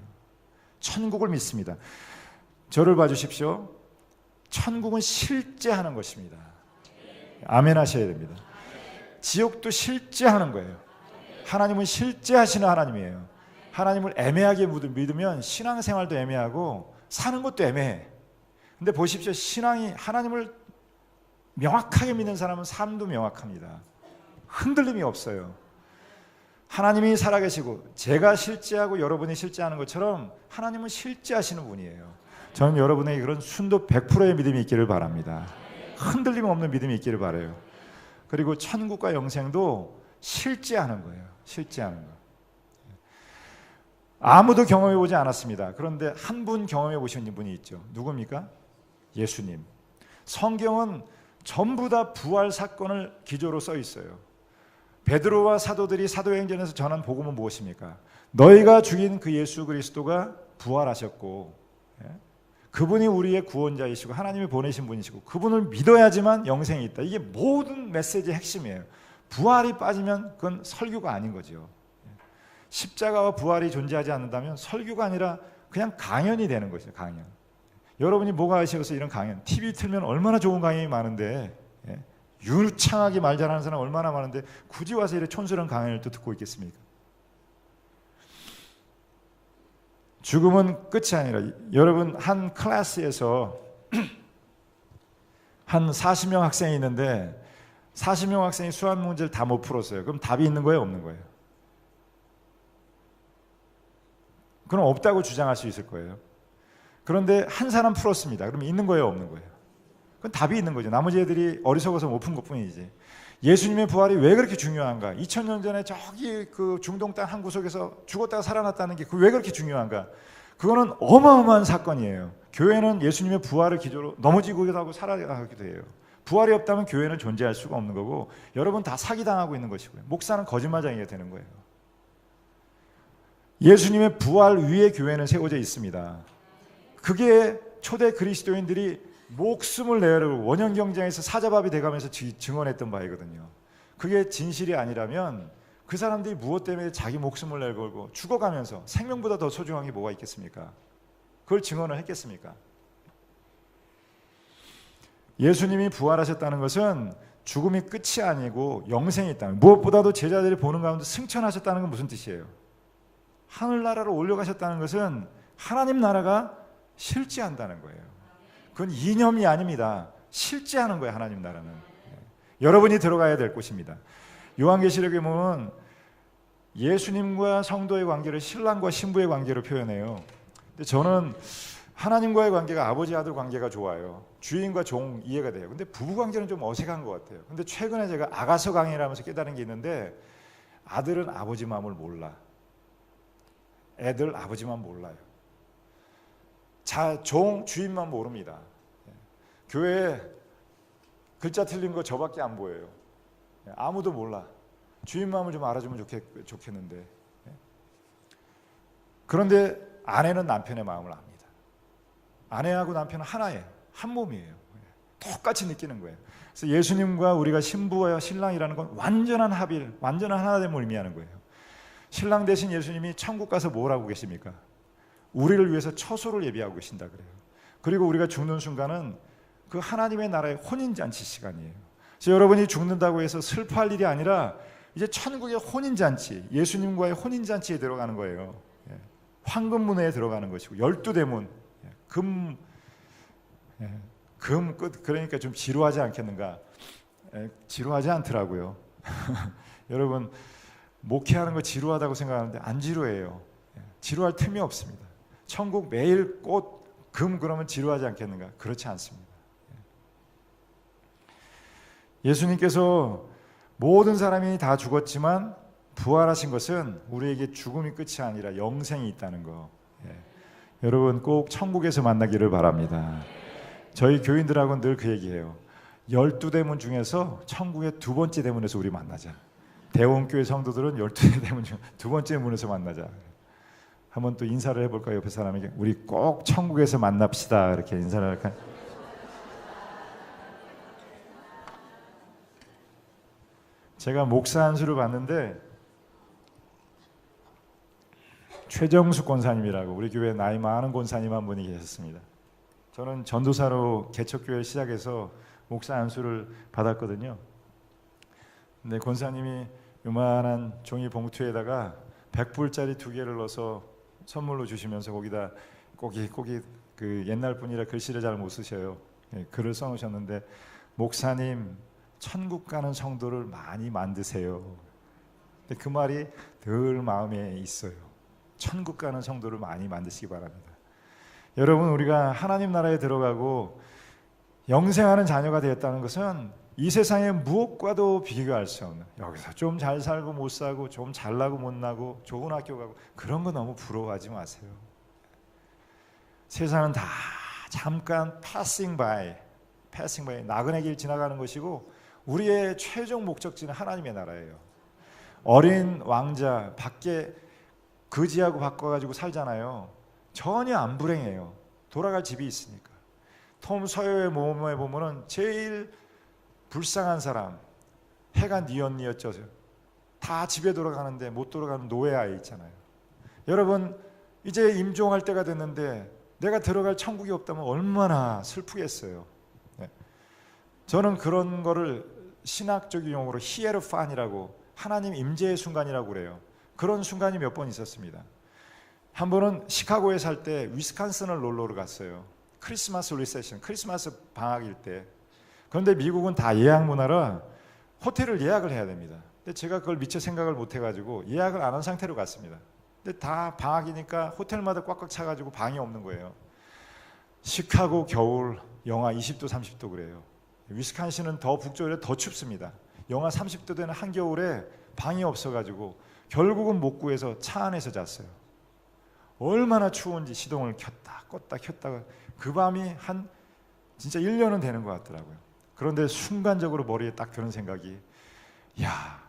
천국을 믿습니다. 저를 봐주십시오. 천국은 실제하는 것입니다. 아멘 하셔야 됩니다. 지옥도 실제하는 거예요. 하나님은 실제하시는 하나님이에요. 하나님을 애매하게 믿으면 신앙생활도 애매하고 사는 것도 애매해. 근데 보십시오. 신앙이 하나님을 명확하게 믿는 사람은 삶도 명확합니다. 흔들림이 없어요. 하나님이 살아계시고 제가 실제하고 여러분이 실제하는 것처럼 하나님은 실제하시는 분이에요. 저는 여러분에게 그런 순도 100%의 믿음이 있기를 바랍니다. 흔들림 없는 믿음이 있기를 바라요. 그리고 천국과 영생도 실제하는 거예요. 실제하는 거. 아무도 경험해 보지 않았습니다. 그런데 한 분 경험해 보신 분이 있죠. 누굽니까? 예수님. 성경은 전부 다 부활 사건을 기조로 써 있어요. 베드로와 사도들이 사도행전에서 전한 복음은 무엇입니까? 너희가 죽인 그 예수 그리스도가 부활하셨고 그분이 우리의 구원자이시고 하나님이 보내신 분이시고 그분을 믿어야지만 영생이 있다. 이게 모든 메시지의 핵심이에요. 부활이 빠지면 그건 설교가 아닌 거죠. 십자가와 부활이 존재하지 않는다면 설교가 아니라 그냥 강연이 되는 것이죠. 강연. 여러분이 뭐가 아쉬워서 이런 강연, TV 틀면 얼마나 좋은 강연이 많은데 유창하게 말 잘하는 사람 얼마나 많은데 굳이 와서 이렇게 촌스러운 강연을 또 듣고 있겠습니까? 죽음은 끝이 아니라 여러분 한 클래스에서 한 40명 학생이 있는데 40명 학생이 수학 문제를 다 못 풀었어요. 그럼 답이 있는 거예요? 없는 거예요? 그럼 없다고 주장할 수 있을 거예요. 그런데 한 사람 풀었습니다. 그럼 있는 거예요? 없는 거예요? 그건 답이 있는 거죠. 나머지 애들이 어리석어서 못 푼 것뿐이지. 예수님의 부활이 왜 그렇게 중요한가? 2000년 전에 저기 그 중동 땅 한 구석에서 죽었다가 살아났다는 게 왜 그렇게 중요한가? 그거는 어마어마한 사건이에요. 교회는 예수님의 부활을 기조로 넘어지기도 하고 살아가기도 해요. 부활이 없다면 교회는 존재할 수가 없는 거고 여러분 다 사기당하고 있는 것이고요. 목사는 거짓말쟁이가 되는 거예요. 예수님의 부활 위에 교회는 세워져 있습니다. 그게 초대 그리스도인들이 목숨을 내려고 원형 경쟁에서 사자밥이 돼가면서 증언했던 바이거든요. 그게 진실이 아니라면 그 사람들이 무엇 때문에 자기 목숨을 내걸고 죽어가면서 생명보다 더 소중한 게 뭐가 있겠습니까? 그걸 증언을 했겠습니까? 예수님이 부활하셨다는 것은 죽음이 끝이 아니고 영생이 있다는, 무엇보다도 제자들이 보는 가운데 승천하셨다는 건 무슨 뜻이에요? 하늘나라로 올려가셨다는 것은 하나님 나라가 실제한다는 거예요. 그건 이념이 아닙니다. 실제하는 거예요. 하나님 나라는. 여러분이 들어가야 될 곳입니다. 요한계시록에 보면 예수님과 성도의 관계를 신랑과 신부의 관계로 표현해요. 근데 저는 하나님과의 관계가 아버지 아들 관계가 좋아요. 주인과 종 이해가 돼요. 근데 부부 관계는 좀 어색한 것 같아요. 근데 최근에 제가 아가서 강의라면서 깨달은 게 있는데 아들은 아버지 마음을 몰라. 애들 아버지만 몰라요. 종 주인만 모릅니다. 교회에 글자 틀린 거 저밖에 안 보여요. 아무도 몰라. 주인 마음을 좀 알아주면 좋겠는데. 그런데 아내는 남편의 마음을 압니다. 아내하고 남편은 하나예요. 한 몸이에요. 똑같이 느끼는 거예요. 그래서 예수님과 우리가 신부와 신랑이라는 건 완전한 합일, 완전한 하나됨을 의미하는 거예요. 신랑 대신 예수님이 천국 가서 뭘 하고 계십니까? 우리를 위해서 처소를 예비하고 계신다 그래요. 그리고 우리가 죽는 순간은 그 하나님의 나라의 혼인잔치 시간이에요. 그래서 여러분이 죽는다고 해서 슬퍼할 일이 아니라 이제 천국의 혼인잔치, 예수님과의 혼인잔치에 들어가는 거예요. 황금문에 들어가는 것이고 12대문, 금 끝, 그러니까 좀 지루하지 않겠는가? 지루하지 않더라고요. 여러분 목회하는 거 지루하다고 생각하는데 안 지루해요. 지루할 틈이 없습니다. 천국 매일 꽃, 금 그러면 지루하지 않겠는가? 그렇지 않습니다. 예수님께서 모든 사람이 다 죽었지만 부활하신 것은 우리에게 죽음이 끝이 아니라 영생이 있다는 거. 여러분 꼭 천국에서 만나기를 바랍니다. 저희 교인들하고는 늘 그 얘기해요. 12대문 중에서 천국의 두 번째 대문에서 우리 만나자. 대원교회 성도들은 12대 대문 중 두 번째 문에서 만나자. 한번 또 인사를 해볼까요? 옆에 사람에게 우리 꼭 천국에서 만납시다. 이렇게 인사를 할까요? 제가 목사 안수를 받는데 최정숙 권사님이라고 우리 교회 나이 많은 권사님 한 분이 계셨습니다. 저는 전도사로 개척교회를 시작해서 목사 안수를 받았거든요. 근데 권사님이 요만한 종이 봉투에다가 100불짜리 2개를 넣어서 선물로 주시면서 거기다 꼬깃꼬깃 그 옛날 분이라 글씨를 잘 못 쓰셔요. 글을 써놓으셨는데 목사님 천국 가는 성도를 많이 만드세요. 근데 그 말이 늘 마음에 있어요. 천국 가는 성도를 많이 만드시기 바랍니다. 여러분, 우리가 하나님 나라에 들어가고 영생하는 자녀가 되었다는 것은 이 세상의 무엇과도 비교할 수 없는, 여기서 좀 잘 살고 못 살고 좀 잘나고 못 나고 좋은 학교 가고 그런 거 너무 부러워하지 마세요. 세상은 다 잠깐 passing by 나그네 길 지나가는 것이고 우리의 최종 목적지는 하나님의 나라예요. 어린 왕자 밖에 거지하고 바꿔가지고 살잖아요. 전혀 안 불행해요. 돌아갈 집이 있으니까. 톰 서여의 모험에 보면은 제일 불쌍한 사람, 해가 뉘엿뉘엿 다 집에 돌아가는데 못 돌아가는 노예 아이 있잖아요. 여러분, 이제 임종할 때가 됐는데 내가 들어갈 천국이 없다면 얼마나 슬프겠어요. 네. 저는 그런 거를 신학적인 용어로 히에르판이라고, 하나님 임재의 순간이라고 그래요. 그런 순간이 몇 번 있었습니다. 한 번은 시카고에 살 때 위스콘신을 놀러 갔어요. 크리스마스 리세션, 크리스마스 방학일 때. 그런데 미국은 다 예약 문화라 호텔을 예약을 해야 됩니다. 근데 제가 그걸 미처 생각을 못 해가지고 예약을 안 한 상태로 갔습니다. 근데 다 방학이니까 호텔마다 꽉꽉 차가지고 방이 없는 거예요. 시카고 겨울 영하 20도 30도 그래요. 위스콘신은 더 북쪽이라 더 춥습니다. 영하 30도 되는 한겨울에 방이 없어가지고 결국은 못 구해서 차 안에서 잤어요. 얼마나 추운지 시동을 켰다 껐다 켰다가 그 밤이 한 진짜 1년은 되는 것 같더라고요. 그런데 순간적으로 머리에 딱 드는 생각이, 야,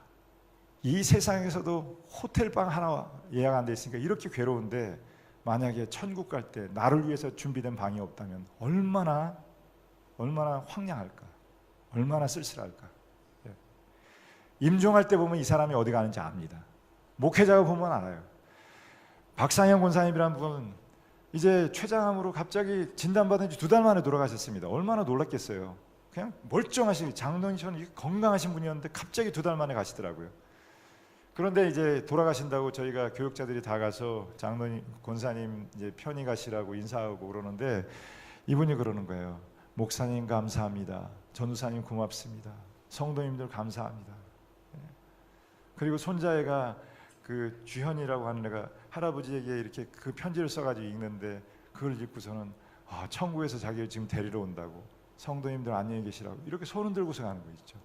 이 세상에서도 호텔방 하나 예약 안 돼 있으니까 이렇게 괴로운데 만약에 천국 갈 때 나를 위해서 준비된 방이 없다면 얼마나 황량할까, 얼마나 쓸쓸할까. 임종할 때 보면 이 사람이 어디 가는지 압니다. 목회자가 보면 알아요. 박상현 권사님이라는 분은 이제 췌장암으로 갑자기 진단받은 지 2달 만에 돌아가셨습니다. 얼마나 놀랐겠어요. 그냥 멀쩡하신, 장로님처럼 건강하신 분이었는데 갑자기 2달 만에 가시더라고요. 그런데 이제 돌아가신다고 저희가 교육자들이 다 가서 장로님, 권사님 이제 편히 가시라고 인사하고 그러는데 이분이 그러는 거예요. 목사님 감사합니다. 전우사님 고맙습니다. 성도님들 감사합니다. 그리고 손자애가 그 주현이라고 하는 애가 할아버지에게 이렇게 그 편지를 써가지고 읽는데 그걸 읽고서는 천국에서 자기를 지금 데리러 온다고, 성도님들 안녕히 계시라고 이렇게 손을 들고서 가는 거 있죠.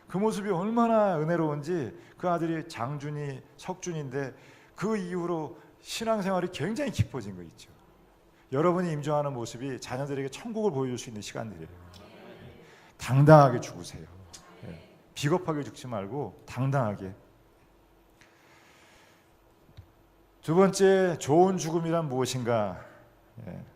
그 모습이 얼마나 은혜로운지. 그 아들이 장준이, 석준인데 그 이후로 신앙생활이 굉장히 깊어진 거 있죠. 여러분이 임종하는 모습이 자녀들에게 천국을 보여줄 수 있는 시간들이에요. 당당하게 죽으세요. 비겁하게 죽지 말고 당당하게. 두 번째, 좋은 죽음이란 무엇인가?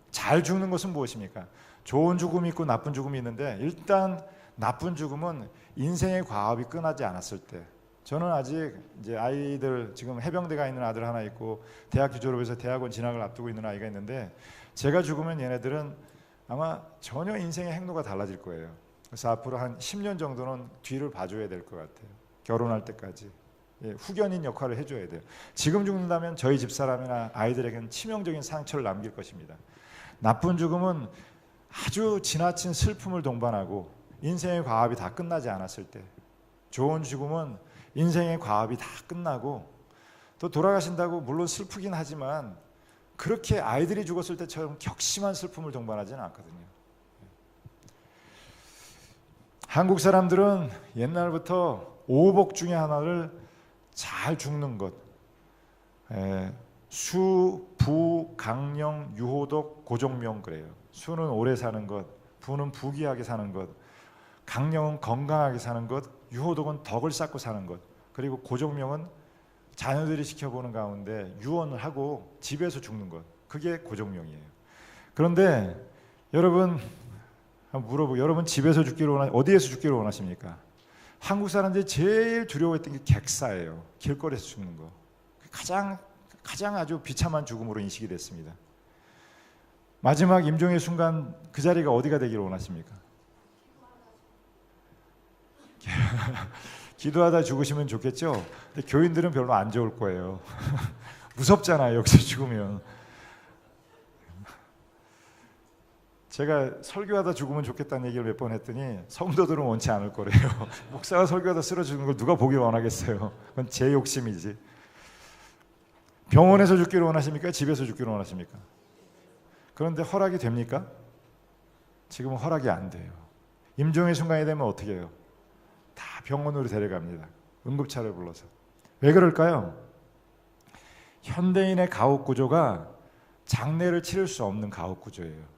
잘 죽는 것은 무엇입니까? 좋은 죽음이 있고 나쁜 죽음이 있는데, 일단 나쁜 죽음은 인생의 과업이 끝나지 않았을 때. 저는 아직 이제 아이들, 지금 해병대 가 있는 아들 하나 있고 대학교 졸업해서 대학원 진학을 앞두고 있는 아이가 있는데, 제가 죽으면 얘네들은 아마 전혀 인생의 행로가 달라질 거예요. 그래서 앞으로 한 10년 정도는 뒤를 봐줘야 될 것 같아요. 결혼할 때까지. 후견인 역할을 해줘야 돼요. 지금 죽는다면 저희 집사람이나 아이들에게는 치명적인 상처를 남길 것입니다. 나쁜 죽음은 아주 지나친 슬픔을 동반하고 인생의 과업이 다 끝나지 않았을 때. 좋은 죽음은 인생의 과업이 다 끝나고 또 돌아가신다고 물론 슬프긴 하지만 그렇게 아이들이 죽었을 때처럼 격심한 슬픔을 동반하지는 않거든요. 한국 사람들은 옛날부터 오복 중에 하나를 잘 죽는 것, 수, 부, 강령, 유호독, 고종명 그래요. 수는 오래 사는 것, 부는 부귀하게 사는 것, 강령은 건강하게 사는 것, 유호독은 덕을 쌓고 사는 것, 그리고 고종명은 자녀들이 지켜보는 가운데 유언을 하고 집에서 죽는 것. 그게 고종명이에요. 그런데 여러분 한번 물어보고, 여러분 집에서 죽기를 어디에서 죽기를 원하십니까? 한국 사람들이 제일 두려워했던 게 객사예요. 길거리에서 죽는 거. 가장 아주 비참한 죽음으로 인식이 됐습니다. 마지막 임종의 순간 그 자리가 어디가 되기를 원하십니까? 기도하다 죽으시면 좋겠죠? 근데 교인들은 별로 안 좋을 거예요. 무섭잖아요, 여기서 죽으면. 제가 설교하다 죽으면 좋겠다는 얘기를 몇 번 했더니 성도들은 원치 않을 거래요. 목사가 설교하다 쓰러지는 걸 누가 보길 원하겠어요. 그건 제 욕심이지. 병원에서 죽기를 원하십니까? 집에서 죽기를 원하십니까? 그런데 허락이 됩니까? 지금은 허락이 안 돼요. 임종의 순간이 되면 어떻게 해요? 다 병원으로 데려갑니다. 응급차를 불러서. 왜 그럴까요? 현대인의 가옥 구조가 장례를 치를 수 없는 가옥 구조예요.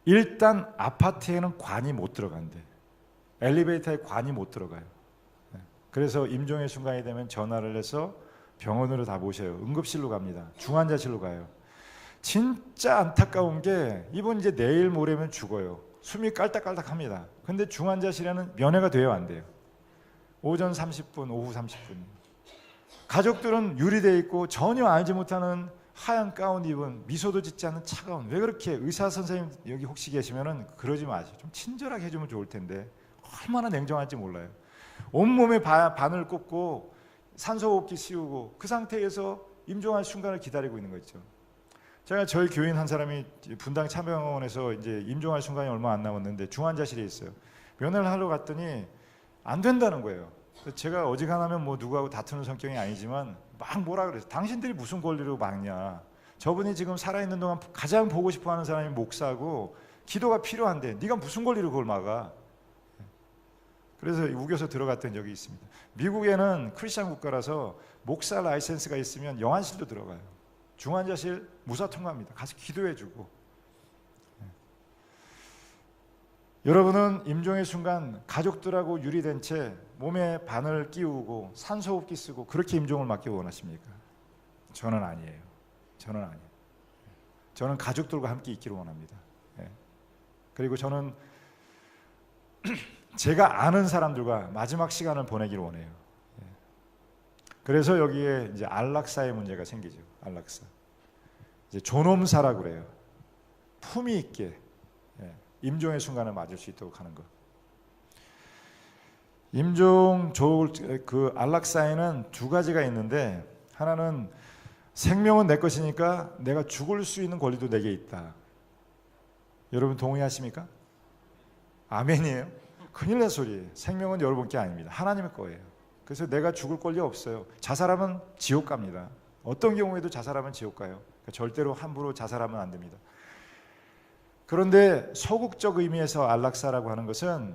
일단 아파트에는 관이 못 들어간대. 엘리베이터에 관이 못 들어가요. 그래서 임종의 순간이 되면 전화를 해서 병원으로 다 모셔요. 응급실로 갑니다. 중환자실로 가요. 진짜 안타까운 게 이분 이제 내일 모레면 죽어요. 숨이 깔딱깔딱합니다. 근데 중환자실에는 면회가 돼요, 안 돼요? 오전 30분, 오후 30분. 가족들은 유리돼 있고 전혀 알지 못하는 하얀 가운 입은 미소도 짓지 않는 차가운. 왜 그렇게 의사 선생님 여기 혹시 계시면은 그러지 마세요. 좀 친절하게 해주면 좋을 텐데 얼마나 냉정할지 몰라요. 온몸에 바늘 꽂고 산소호흡기 씌우고 그 상태에서 임종할 순간을 기다리고 있는 거 있죠. 제가 저희 교인 한 사람이 분당 참병원에서 이제 임종할 순간이 얼마 안 남았는데 중환자실에 있어요. 면회를 하러 갔더니 안 된다는 거예요. 제가 어지간하면 뭐 누구하고 다투는 성격이 아니지만 막 뭐라 그래서 당신들이 무슨 권리로 막냐. 저분이 지금 살아있는 동안 가장 보고 싶어하는 사람이 목사고 기도가 필요한데 네가 무슨 권리로 그걸 막아. 그래서 우겨서 들어갔던 적이 있습니다. 미국에는 크리스천 국가라서 목사 라이센스가 있으면 영안실도 들어가요. 중환자실 무사 통과합니다. 가서 기도해주고. 여러분은 임종의 순간 가족들하고 유리된 채 몸에 바늘 끼우고 산소호흡기 쓰고 그렇게 임종을 맞기 원하십니까? 저는 아니에요. 저는 아니에요. 저는 가족들과 함께 있기를 원합니다. 그리고 저는 제가 아는 사람들과 마지막 시간을 보내기를 원해요. 그래서 여기에 이제 안락사의 문제가 생기죠. 안락사. 이제 존엄사라고 그래요. 품위 있게 임종의 순간을 맞을 수 있도록 하는 것. 임종 그 안락사에는 두 가지가 있는데 하나는 생명은 내 것이니까 내가 죽을 수 있는 권리도 내게 있다. 여러분 동의하십니까? 아멘이에요. 큰일 날 소리예요. 생명은 여러분께 아닙니다. 하나님의 거예요. 그래서 내가 죽을 권리 없어요. 자살하면 지옥 갑니다. 어떤 경우에도 자살하면 지옥 가요. 그러니까 절대로 함부로 자살하면 안 됩니다. 그런데 소극적 의미에서 안락사라고 하는 것은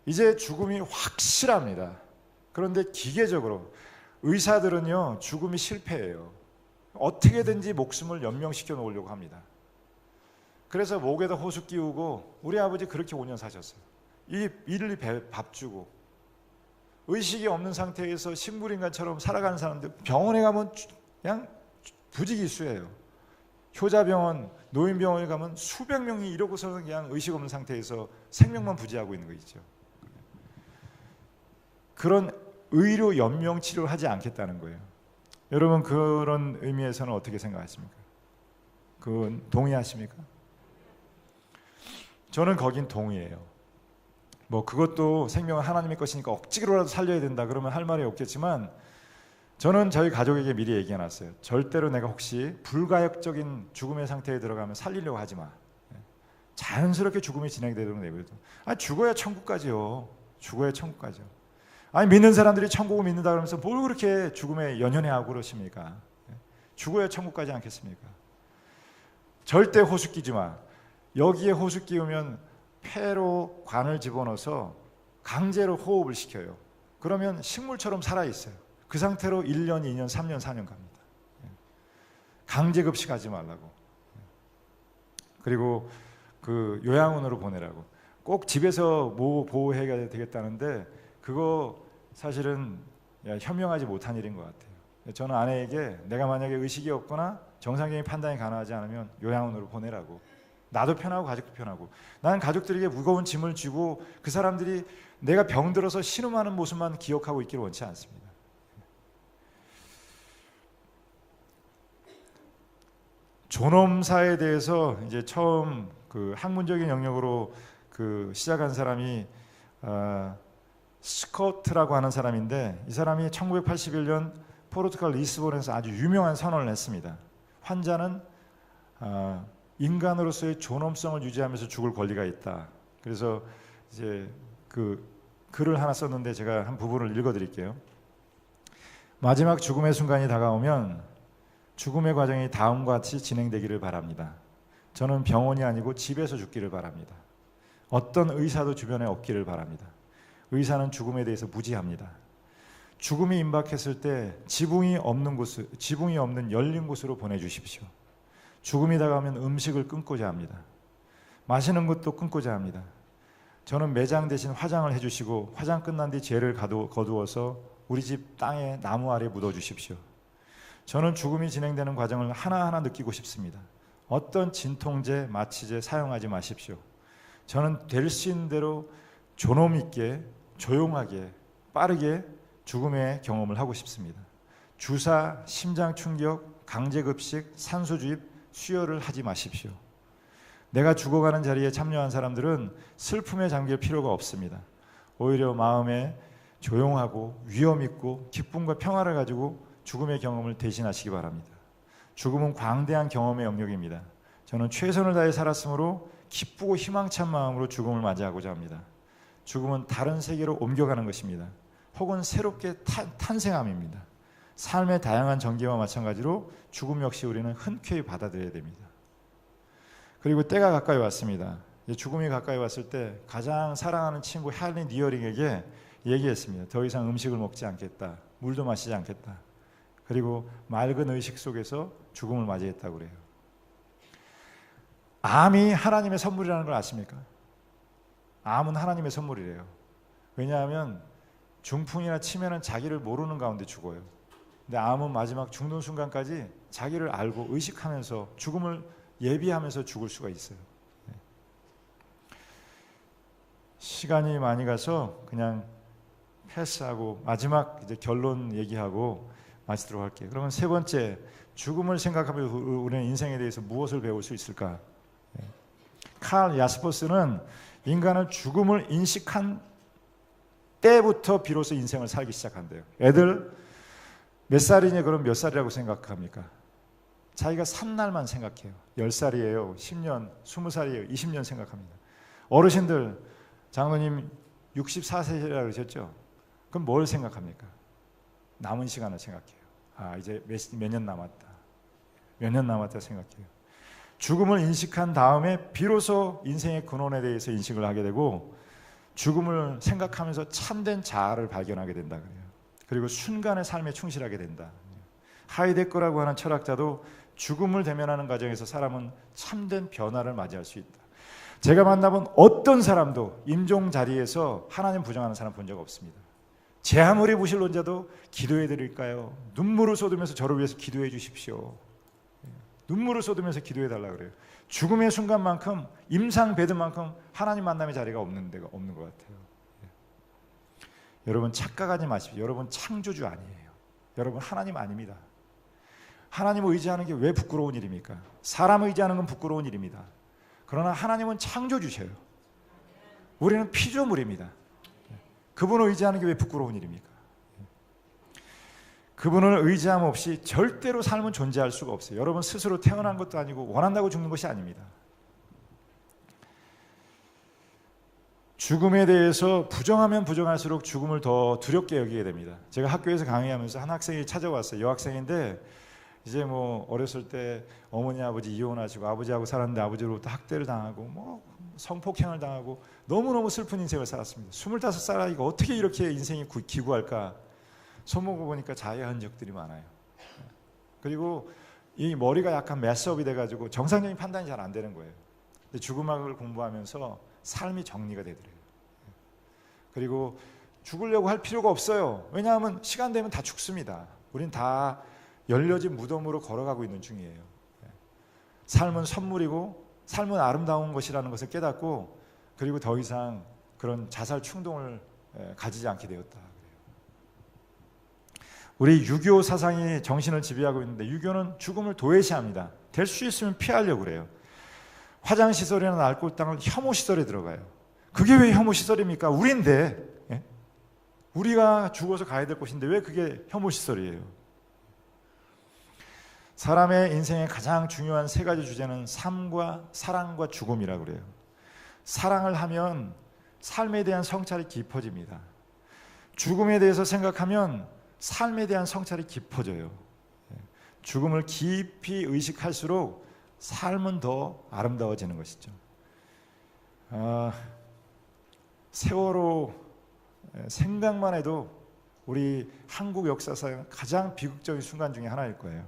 이제 죽음이 확실합니다. 그런데 기계적으로 의사들은요 죽음이 실패해요. 어떻게든지 목숨을 연명시켜 놓으려고 합니다. 그래서 목에다 호수 끼우고 우리 아버지 그렇게 5년 사셨어요. 일일이 밥 주고 의식이 없는 상태에서 식물인간처럼 살아가는 사람들 병원에 가면 그냥 부지기수예요. 효자병원, 노인병원에 가면 수백 명이 이러고서는 그냥 의식 없는 상태에서 생명만 부지하고 있는 거 있죠. 그런 의료 연명 치료를 하지 않겠다는 거예요. 여러분 그런 의미에서는 어떻게 생각하십니까? 그건 동의하십니까? 저는 거긴 동의해요. 뭐 그것도 생명은 하나님의 것이니까 억지로라도 살려야 된다 그러면 할 말이 없겠지만 저는 저희 가족에게 미리 얘기해놨어요. 절대로 내가 혹시 불가역적인 죽음의 상태에 들어가면 살리려고 하지 마. 자연스럽게 죽음이 진행되도록 내버려둬. 죽어야 천국 가죠. 죽어야 천국 가죠. 믿는 사람들이 천국을 믿는다 그러면서 뭘 그렇게 죽음에 연연해하고 그러십니까? 죽어야 천국 가지 않겠습니까? 절대 호수 끼지 마. 여기에 호수 끼우면 폐로 관을 집어넣어서 강제로 호흡을 시켜요. 그러면 식물처럼 살아있어요. 그 상태로 1년, 2년, 3년, 4년 갑니다. 강제급식하지 말라고. 그리고 그 요양원으로 보내라고. 꼭 집에서 보호해야 되겠다는데 그거 사실은 현명하지 못한 일인 것 같아요. 저는 아내에게 내가 만약에 의식이 없거나 정상적인 판단이 가능하지 않으면 요양원으로 보내라고. 나도 편하고 가족도 편하고. 나는 가족들에게 무거운 짐을 쥐고 그 사람들이 내가 병들어서 신음하는 모습만 기억하고 있기를 원치 않습니다. 존엄사에 대해서 이제 처음 그 학문적인 영역으로 그 시작한 사람이 스코트라고 하는 사람인데, 이 사람이 1981년 포르투갈 리스본에서 아주 유명한 선언을 했습니다. 환자는 인간으로서의 존엄성을 유지하면서 죽을 권리가 있다. 그래서 이제 그 글을 하나 썼는데 제가 한 부분을 읽어드릴게요. 마지막 죽음의 순간이 다가오면 죽음의 과정이 다음과 같이 진행되기를 바랍니다. 저는 병원이 아니고 집에서 죽기를 바랍니다. 어떤 의사도 주변에 없기를 바랍니다. 의사는 죽음에 대해서 무지합니다. 죽음이 임박했을 때 지붕이 없는 열린 곳으로 보내주십시오. 죽음이 다가오면 음식을 끊고자 합니다. 마시는 것도 끊고자 합니다. 저는 매장 대신 화장을 해주시고 화장 끝난 뒤 죄를 거두어서 우리 집 땅에 나무 아래 묻어주십시오. 저는 죽음이 진행되는 과정을 하나하나 느끼고 싶습니다. 어떤 진통제, 마취제 사용하지 마십시오. 저는 될 수 있는 대로 존엄 있게, 조용하게, 빠르게 죽음의 경험을 하고 싶습니다. 주사, 심장 충격, 강제급식, 산소주입, 수혈을 하지 마십시오. 내가 죽어가는 자리에 참여한 사람들은 슬픔에 잠길 필요가 없습니다. 오히려 마음에 조용하고 위험 있고 기쁨과 평화를 가지고 죽음의 경험을 대신하시기 바랍니다. 죽음은 광대한 경험의 영역입니다. 저는 최선을 다해 살았으므로 기쁘고 희망찬 마음으로 죽음을 맞이하고자 합니다. 죽음은 다른 세계로 옮겨가는 것입니다. 혹은 새롭게 탄생함입니다. 삶의 다양한 전개와 마찬가지로 죽음 역시 우리는 흔쾌히 받아들여야 됩니다. 그리고 때가 가까이 왔습니다. 죽음이 가까이 왔을 때 가장 사랑하는 친구 헬린 니어링에게 얘기했습니다. 더 이상 음식을 먹지 않겠다. 물도 마시지 않겠다. 그리고 맑은 의식 속에서 죽음을 맞이했다고 그래요. 암이 하나님의 선물이라는 걸 아십니까? 암은 하나님의 선물이래요. 왜냐하면 중풍이나 치매는 자기를 모르는 가운데 죽어요. 근데 암은 마지막 죽는 순간까지 자기를 알고 의식하면서 죽음을 예비하면서 죽을 수가 있어요. 시간이 많이 가서 그냥 패스하고 마지막 이제 결론 얘기하고 마치도록 할게요. 그러면 세 번째, 죽음을 생각하면 우리는 인생에 대해서 무엇을 배울 수 있을까? 칼 야스퍼스는 인간은 죽음을 인식한 때부터 비로소 인생을 살기 시작한대요. 애들 몇 살이냐 그럼 몇 살이라고 생각합니까? 자기가 산 날만 생각해요. 10살이에요. 10년, 20살이에요. 20년 생각합니다. 어르신들, 장로님 64세라고 그러셨죠? 그럼 뭘 생각합니까? 남은 시간을 생각해요. 이제 몇 년 남았다. 몇 년 남았다 생각해요. 죽음을 인식한 다음에 비로소 인생의 근원에 대해서 인식을 하게 되고 죽음을 생각하면서 참된 자아를 발견하게 된다 그래요. 그리고 순간의 삶에 충실하게 된다. 하이데거라고 하는 철학자도 죽음을 대면하는 과정에서 사람은 참된 변화를 맞이할 수 있다. 제가 만나본 어떤 사람도 임종 자리에서 하나님 부정하는 사람 본 적 없습니다. 제 아무리 무신론자도 기도해 드릴까요? 눈물을 쏟으면서 저를 위해서 기도해 주십시오. 눈물을 쏟으면서 기도해 달라 그래요. 죽음의 순간만큼 임상 뱉은만큼 하나님 만남의 자리가 없는 것 같아요. 여러분 착각하지 마십시오. 여러분 창조주 아니에요. 여러분 하나님 아닙니다. 하나님을 의지하는 게 왜 부끄러운 일입니까? 사람 의지하는 건 부끄러운 일입니다. 그러나 하나님은 창조주셔요. 우리는 피조물입니다. 그분을 의지하는 게 왜 부끄러운 일입니까? 그분을 의지함 없이 절대로 삶은 존재할 수가 없어요. 여러분 스스로 태어난 것도 아니고 원한다고 죽는 것이 아닙니다. 죽음에 대해서 부정하면 부정할수록 죽음을 더 두렵게 여기게 됩니다. 제가 학교에서 강의하면서 한 학생이 찾아왔어요. 여학생인데 이제 뭐 어렸을 때 어머니 아버지 이혼하시고 아버지하고 살았는데 아버지로부터 학대를 당하고 뭐 성폭행을 당하고 너무너무 슬픈 인생을 살았습니다. 25살 아이가 어떻게 이렇게 인생이 기구할까? 손목을 보니까 자해 흔적들이 많아요. 그리고 이 머리가 약간 매스업이 돼가지고 정상적인 판단이 잘 안 되는 거예요. 근데 죽음학을 공부하면서 삶이 정리가 되더래요. 그리고 죽으려고 할 필요가 없어요. 왜냐하면 시간 되면 다 죽습니다. 우린 다 열려진 무덤으로 걸어가고 있는 중이에요. 삶은 선물이고 삶은 아름다운 것이라는 것을 깨닫고 그리고 더 이상 그런 자살 충동을 가지지 않게 되었다. 우리 유교 사상이 정신을 지배하고 있는데 유교는 죽음을 도외시합니다. 될 수 있으면 피하려고 그래요. 화장시설이나 알골당은 혐오시설에 들어가요. 그게 왜 혐오시설입니까? 우리인데, 예? 우리가 죽어서 가야 될 곳인데 왜 그게 혐오시설이에요? 사람의 인생의 가장 중요한 세 가지 주제는 삶과 사랑과 죽음이라고 그래요. 사랑을 하면 삶에 대한 성찰이 깊어집니다. 죽음에 대해서 생각하면 삶에 대한 성찰이 깊어져요. 죽음을 깊이 의식할수록 삶은 더 아름다워지는 것이죠. 세월호 생각만 해도 우리 한국 역사상 가장 비극적인 순간 중에 하나일 거예요.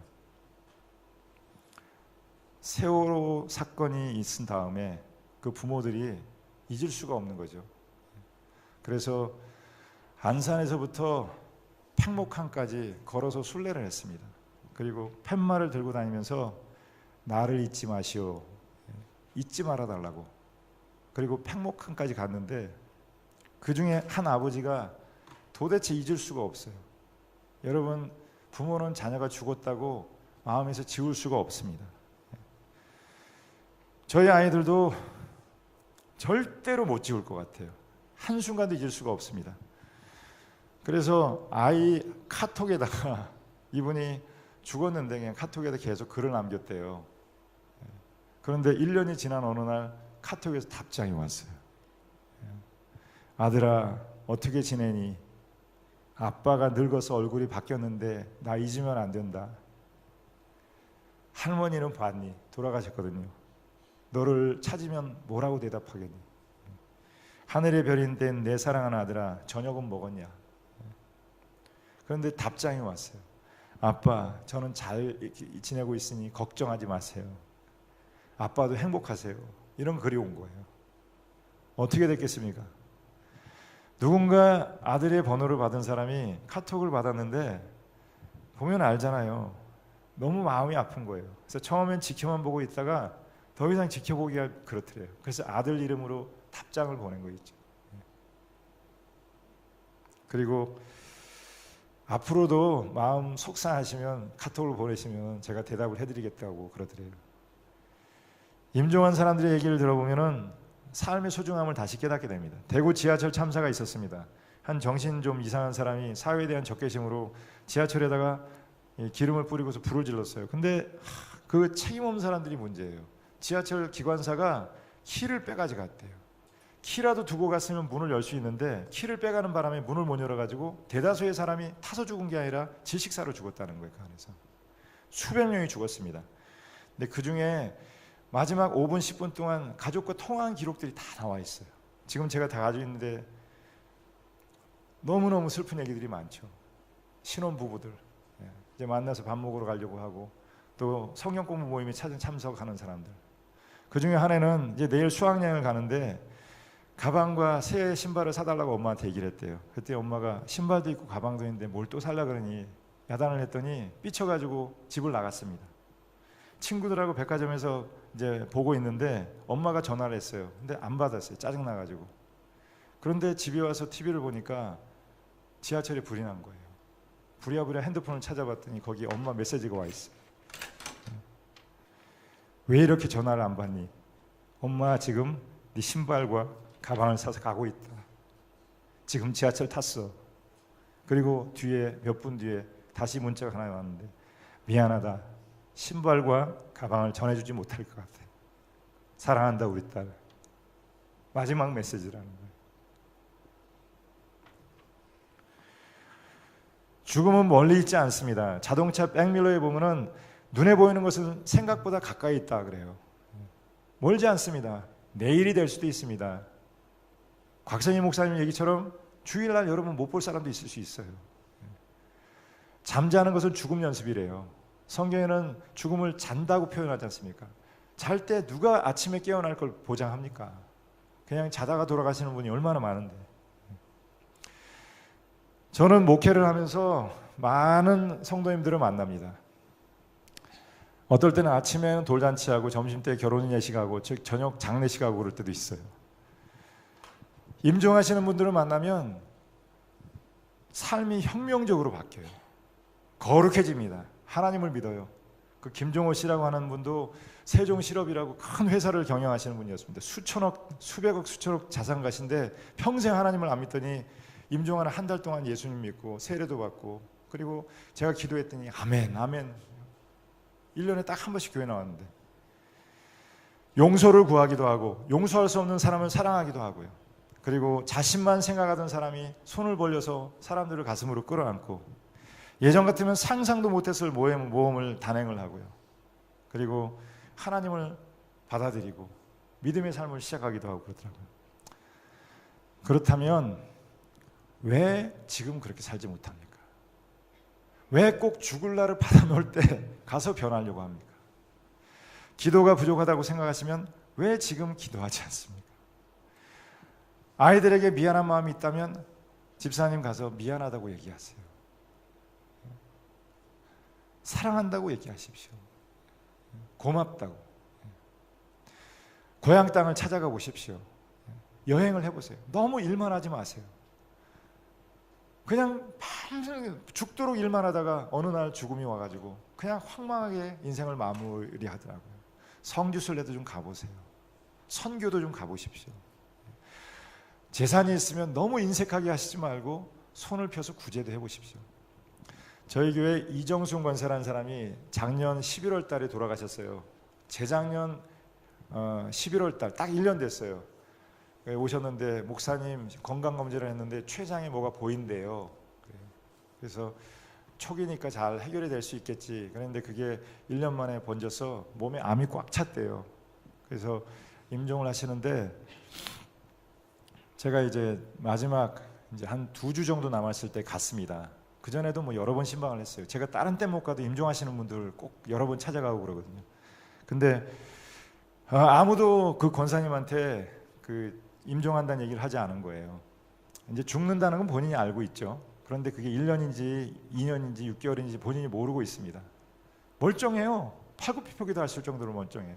세월호 사건이 있은 다음에 그 부모들이 잊을 수가 없는 거죠. 그래서 안산에서부터 팽목항까지 걸어서 순례를 했습니다. 그리고 팻말을 들고 다니면서 나를 잊지 마시오, 잊지 말아달라고. 그리고 팽목항까지 갔는데 그 중에 한 아버지가 도대체 잊을 수가 없어요. 여러분, 부모는 자녀가 죽었다고 마음에서 지울 수가 없습니다. 저희 아이들도 절대로 못 지울 것 같아요. 한순간도 잊을 수가 없습니다. 그래서 아이 카톡에다가 이분이 죽었는데 그냥 카톡에다 계속 글을 남겼대요. 그런데 1년이 지난 어느 날 카톡에서 답장이 왔어요. 아들아, 어떻게 지내니? 아빠가 늙어서 얼굴이 바뀌었는데 나 잊으면 안 된다. 할머니는 봤니? 돌아가셨거든요. 너를 찾으면 뭐라고 대답하겠니? 하늘의 별인 된 내 사랑하는 아들아, 저녁은 먹었냐? 그런데 답장이 왔어요. 아빠, 저는 잘 지내고 있으니 걱정하지 마세요. 아빠도 행복하세요. 이런 글이 온 거예요. 어떻게 됐겠습니까? 누군가 아들의 번호를 받은 사람이 카톡을 받았는데 보면 알잖아요. 너무 마음이 아픈 거예요. 그래서 처음엔 지켜만 보고 있다가 더 이상 지켜보기가 그렇더래요. 그래서 아들 이름으로 답장을 보낸 거 있죠. 그리고 앞으로도 마음 속상하시면 카톡을 보내시면 제가 대답을 해드리겠다고 그러더래요. 임종한 사람들의 얘기를 들어보면은 삶의 소중함을 다시 깨닫게 됩니다. 대구 지하철 참사가 있었습니다. 한 정신 좀 이상한 사람이 사회에 대한 적개심으로 지하철에다가 기름을 뿌리고서 불을 질렀어요. 근데 그 책임 없는 사람들이 문제예요. 지하철 기관사가 키를 빼가지고 갔대요. 키라도 두고 갔으면 문을 열 수 있는데 키를 빼가는 바람에 문을 못 열어가지고 대다수의 사람이 타서 죽은 게 아니라 질식사로 죽었다는 거예요. 그 안에서 수백 명이 죽었습니다. 근데 그 중에 마지막 5분 10분 동안 가족과 통화한 기록들이 다 나와 있어요. 지금 제가 다 가지고 있는데 너무너무 슬픈 얘기들이 많죠. 신혼부부들 이제 만나서 밥 먹으러 가려고 하고 또 성경 공부 모임에 참석하는 사람들. 그 중에 하나는 이제 내일 수학여행을 가는데 가방과 새 신발을 사달라고 엄마한테 얘기를 했대요. 그때 엄마가 신발도 있고 가방도 있는데 뭘 또 살라 그러니 야단을 했더니 삐쳐가지고 집을 나갔습니다. 친구들하고 백화점에서 이제 보고 있는데 엄마가 전화를 했어요. 근데 안 받았어요. 짜증나가지고. 그런데 집에 와서 TV를 보니까 지하철에 불이 난 거예요. 부랴부랴 핸드폰을 찾아봤더니 거기 엄마 메시지가 와 있어요. 왜 이렇게 전화를 안 받니? 엄마 지금 네 신발과 가방을 사서 가고 있다. 지금 지하철 탔어. 그리고 뒤에 몇 분 뒤에 다시 문자가 하나 왔는데 미안하다. 신발과 가방을 전해주지 못할 것 같아. 사랑한다 우리 딸. 마지막 메시지라는 거예요. 죽음은 멀리 있지 않습니다. 자동차 백밀러에 보면은 눈에 보이는 것은 생각보다 가까이 있다 그래요. 멀지 않습니다. 내일이 될 수도 있습니다. 곽선희 목사님 얘기처럼 주일날 여러분 못 볼 사람도 있을 수 있어요. 잠자는 것은 죽음 연습이래요. 성경에는 죽음을 잔다고 표현하지 않습니까? 잘 때 누가 아침에 깨어날 걸 보장합니까? 그냥 자다가 돌아가시는 분이 얼마나 많은데. 저는 목회를 하면서 많은 성도님들을 만납니다. 어떨 때는 아침에는 돌잔치하고 점심때 결혼 예식하고 저녁 장례식하고 그럴 때도 있어요. 임종하시는 분들을 만나면 삶이 혁명적으로 바뀌어요. 거룩해집니다. 하나님을 믿어요. 그 김종호 씨라고 하는 분도 세종실업이라고 큰 회사를 경영하시는 분이었습니다. 수천억, 수백억, 수천억 자산가신데 평생 하나님을 안 믿더니 임종하는 한 달 동안 예수님 믿고 세례도 받고, 그리고 제가 기도했더니 아멘 아멘, 1년에 딱 한 번씩 교회 나왔는데 용서를 구하기도 하고 용서할 수 없는 사람을 사랑하기도 하고요. 그리고 자신만 생각하던 사람이 손을 벌려서 사람들을 가슴으로 끌어안고, 예전 같으면 상상도 못했을 모험을 단행을 하고요. 그리고 하나님을 받아들이고 믿음의 삶을 시작하기도 하고 그러더라고요. 그렇다면 왜 지금 그렇게 살지 못합니까? 왜 꼭 죽을 날을 받아놓을 때 가서 변하려고 합니까? 기도가 부족하다고 생각하시면 왜 지금 기도하지 않습니까? 아이들에게 미안한 마음이 있다면 집사님 가서 미안하다고 얘기하세요. 사랑한다고 얘기하십시오. 고맙다고. 고향 땅을 찾아가 보십시오. 여행을 해보세요. 너무 일만 하지 마세요. 그냥 평생 죽도록 일만 하다가 어느 날 죽음이 와가지고 그냥 황망하게 인생을 마무리하더라고요. 성지순례도 좀 가보세요. 선교도 좀 가보십시오. 재산이 있으면 너무 인색하게 하시지 말고 손을 펴서 구제도 해보십시오. 저희 교회 이정순 권사라는 사람이 작년 11월 달에 돌아가셨어요. 재작년 11월 달 딱 1년 됐어요. 오셨는데 목사님 건강검진을 했는데 췌장에 뭐가 보인대요. 그래서 초기니까 잘 해결이 될 수 있겠지. 그런데 그게 1년 만에 번져서 몸에 암이 꽉 찼대요. 그래서 임종을 하시는데 제가 이제 마지막 이제 한 2주 정도 남았을 때 갔습니다. 그 전에도 뭐 여러 번 신방을 했어요. 제가 다른 때 못 가도 임종하시는 분들 꼭 여러 번 찾아가고 그러거든요. 근데 아무도 그 권사님한테 그 임종한다는 얘기를 하지 않은 거예요. 이제 죽는다는 건 본인이 알고 있죠. 그런데 그게 1년인지 2년인지 6개월인지 본인이 모르고 있습니다. 멀쩡해요. 팔굽혀펴기도 하실 정도로 멀쩡해요.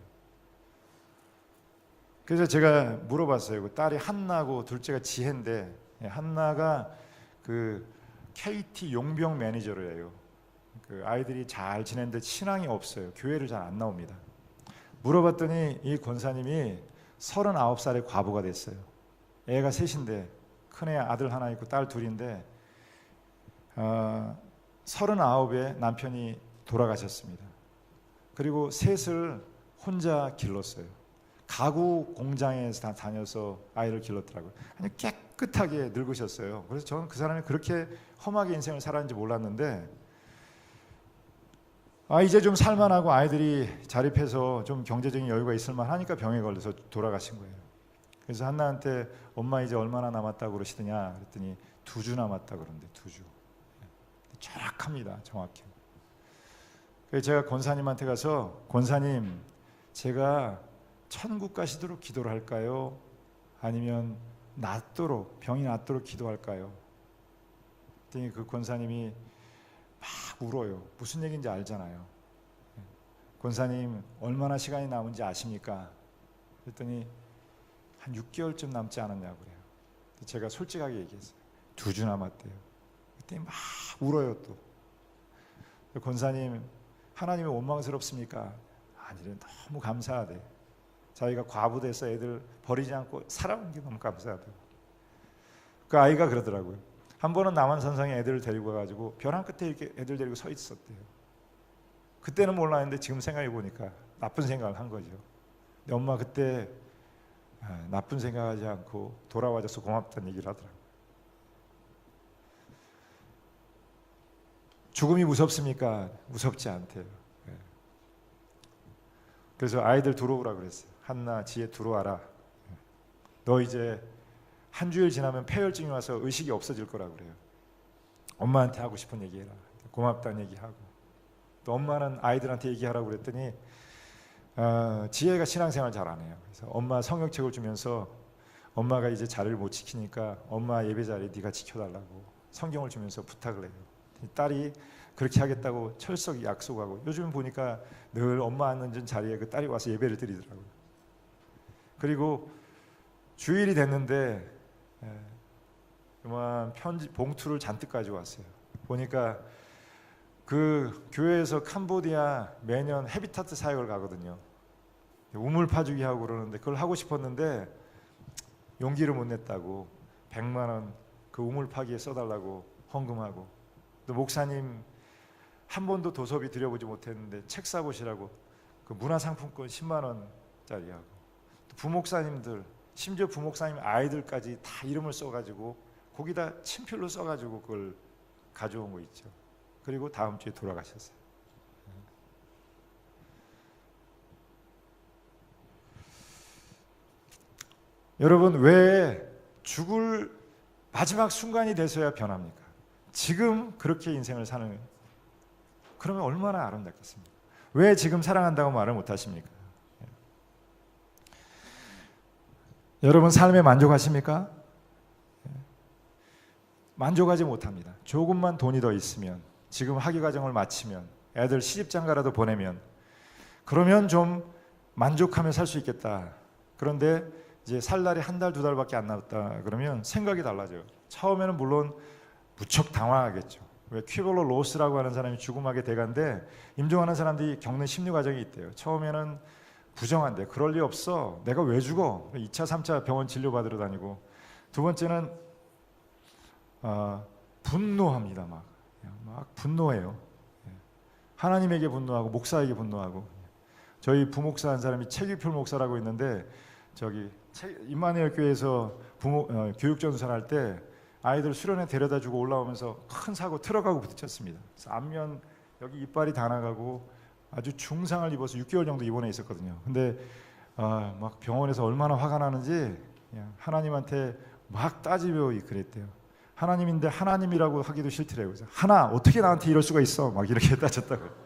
그래서 제가 물어봤어요. 그 딸이 한나고 둘째가 지혜인데, 한나가 그 KT 용병 매니저를 해요. 그 아이들이 잘 지내는데 신앙이 없어요. 교회를 잘 안 나옵니다. 물어봤더니 이 권사님이 39살에 과부가 됐어요. 애가 셋인데 큰애 아들 하나 있고 딸 둘인데 39에 남편이 돌아가셨습니다. 그리고 셋을 혼자 길렀어요. 가구 공장에서 다녀서 아이를 길렀더라고요. 아니 깨끗하게 늙으셨어요. 그래서 저는 그 사람이 그렇게 험하게 인생을 살았는지 몰랐는데 이제 좀 살만하고 아이들이 자립해서 좀 경제적인 여유가 있을만 하니까 병에 걸려서 돌아가신 거예요. 그래서 한나한테 엄마 이제 얼마나 남았다고 그러시더냐 그랬더니 2주 남았다 그러는데 2주. 정확합니다. 정확해요. 그래서 제가 권사님한테 가서 권사님 제가 천국 가시도록 기도를 할까요? 아니면 낫도록 병이 낫도록 기도할까요? 그랬더니 그 권사님이 막 울어요. 무슨 얘기인지 알잖아요. 권사님 얼마나 시간이 남은지 아십니까? 그랬더니 한 6개월쯤 남지 않았냐고 그래요. 제가 솔직하게 얘기했어요. 2주 남았대요. 그랬더니 막 울어요 또. 권사님 하나님이 원망스럽습니까? 아니래. 너무 감사하대. 자기가 과부돼서 애들 버리지 않고 살아온 게 너무 감사하대요. 그 아이가 그러더라고요. 한 번은 남한산성에 애들을 데리고 가가지고 벼랑 끝에 이렇게 애들 데리고 서 있었대요. 그때는 몰랐는데 지금 생각해 보니까 나쁜 생각을 한 거죠. 근데 엄마 그때 나쁜 생각하지 않고 돌아와줘서 고맙다는 얘기를 하더라고요. 죽음이 무섭습니까? 무섭지 않대요. 그래서 아이들 들어오라 그랬어요. 한나, 지혜 들어와라. 너 이제 한 주일 지나면 폐혈증이 와서 의식이 없어질 거라 그래요. 엄마한테 하고 싶은 얘기해라. 고맙다는 얘기하고. 또 엄마는 아이들한테 얘기하라고 그랬더니 지혜가 신앙생활 잘 안 해요. 그래서 엄마 성경책을 주면서 엄마가 이제 자리를 못 지키니까 엄마 예배 자리 네가 지켜달라고 성경을 주면서 부탁을 해요. 딸이 그렇게 하겠다고 철석 약속하고, 요즘 보니까 늘 엄마 앉는 자리에 그 딸이 와서 예배를 드리더라고요. 그리고 주일이 됐는데 그만 편지 봉투를 잔뜩 가져왔어요. 보니까 그 교회에서 캄보디아 매년 헤비타트 사역을 가거든요. 우물 파주기 하고 그러는데 그걸 하고 싶었는데 용기를 못 냈다고 100만 원 그 우물 파기에 써달라고 헌금하고, 또 목사님 한 번도 도서비 드려보지 못했는데 책 사보시라고 그 문화상품권 10만 원짜리 하고, 또 부목사님들, 심지어 부목사님 아이들까지 다 이름을 써가지고 거기다 친필로 써가지고 그걸 가져온 거 있죠. 그리고 다음 주에 돌아가셨어요. 여러분, 왜 죽을 마지막 순간이 돼서야 변합니까? 지금 그렇게 인생을 사는, 그러면 얼마나 아름답겠습니까? 왜 지금 사랑한다고 말을 못하십니까? 여러분 삶에 만족하십니까? 만족하지 못합니다. 조금만 돈이 더 있으면, 지금 학위과정을 마치면, 애들 시집장가라도 보내면, 그러면 좀 만족하며 살 수 있겠다. 그런데 이제 살 날이 한 달, 두 달밖에 안 남았다 그러면 생각이 달라져요. 처음에는 물론 무척 당황하겠죠. 왜 퀴블러 로스라고 하는 사람이 죽음하게 돼간데, 임종하는 사람들이 겪는 심리 과정이 있대요. 처음에는 부정한데, 그럴 리 없어, 내가 왜 죽어, 2차 3차 병원 진료받으러 다니고, 두 번째는 분노합니다. 막 분노해요. 하나님에게 분노하고 목사에게 분노하고. 저희 부목사 한 사람이 최규필 목사라고 있는데, 저기 임마누엘 교회에서 교육 전수를 할 때 아이들 수련회 데려다주고 올라오면서 큰 사고 트럭하고 부딪혔습니다. 그래서 안면 여기 이빨이 다 나가고 아주 중상을 입어서 6개월 정도 입원해 있었거든요. 근데 막 병원에서 얼마나 화가 나는지 그냥 하나님한테 막 따지며 그랬대요. 하나님인데 하나님이라고 하기도 싫더래요. 그래서 하나, 어떻게 나한테 이럴 수가 있어, 막 이렇게 따졌다고요.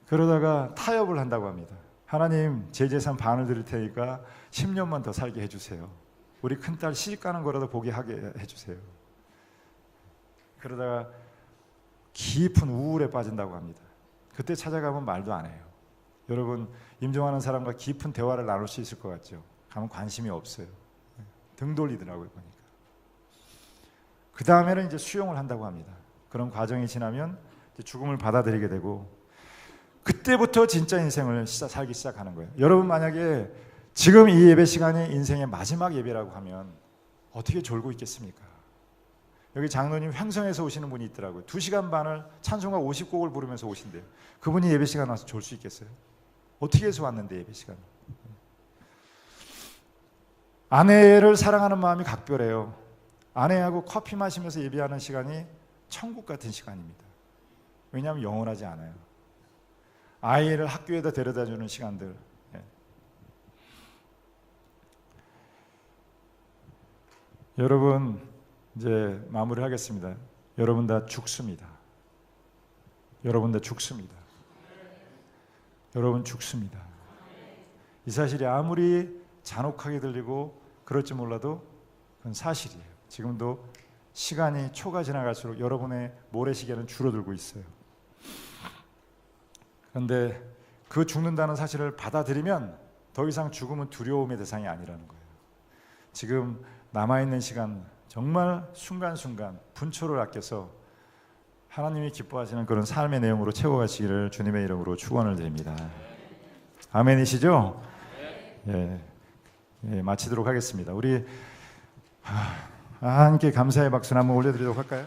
그러다가 타협을 한다고 합니다. 하나님, 제 재산 반을 드릴 테니까 10년만 더 살게 해주세요. 우리 큰딸 시집 가는 거라도 보게 하게 해주세요. 그러다가 깊은 우울에 빠진다고 합니다. 그때 찾아가면 말도 안 해요. 여러분, 임종하는 사람과 깊은 대화를 나눌 수 있을 것 같죠? 가면 관심이 없어요. 등 돌리더라고요, 보니까. 그 다음에는 이제 수용을 한다고 합니다. 그런 과정이 지나면 이제 죽음을 받아들이게 되고, 그때부터 진짜 인생을 살기 시작하는 거예요. 여러분, 만약에 지금 이 예배 시간이 인생의 마지막 예배라고 하면 어떻게 졸고 있겠습니까? 여기 장로님 횡성에서 오시는 분이 있더라고요. 2시간 반을 찬송가 50곡을 부르면서 오신대요. 그분이 예배 시간 와서 졸 수 있겠어요? 어떻게 해서 왔는데, 예배 시간. 아내를 사랑하는 마음이 각별해요. 아내하고 커피 마시면서 예배하는 시간이 천국 같은 시간입니다. 왜냐하면 영원하지 않아요. 아이를 학교에다 데려다주는 시간들. 여러분, 이제 마무리하겠습니다. 여러분 다 죽습니다. 여러분 다 죽습니다. 여러분 죽습니다. 이 사실이 아무리 잔혹하게 들리고 그럴지 몰라도 그건 사실이에요. 지금도 시간이 초가 지나갈수록 여러분의 모래시계는 줄어들고 있어요. 그런데 그 죽는다는 사실을 받아들이면 더 이상 죽음은 두려움의 대상이 아니라는 거예요. 지금 남아있는 시간 정말 순간순간 분초를 아껴서 하나님이 기뻐하시는 그런 삶의 내용으로 채워가시기를 주님의 이름으로 축원을 드립니다. 아멘이시죠? 예, 마치도록 하겠습니다. 우리 함께 감사의 박수 한번 올려드리도록 할까요?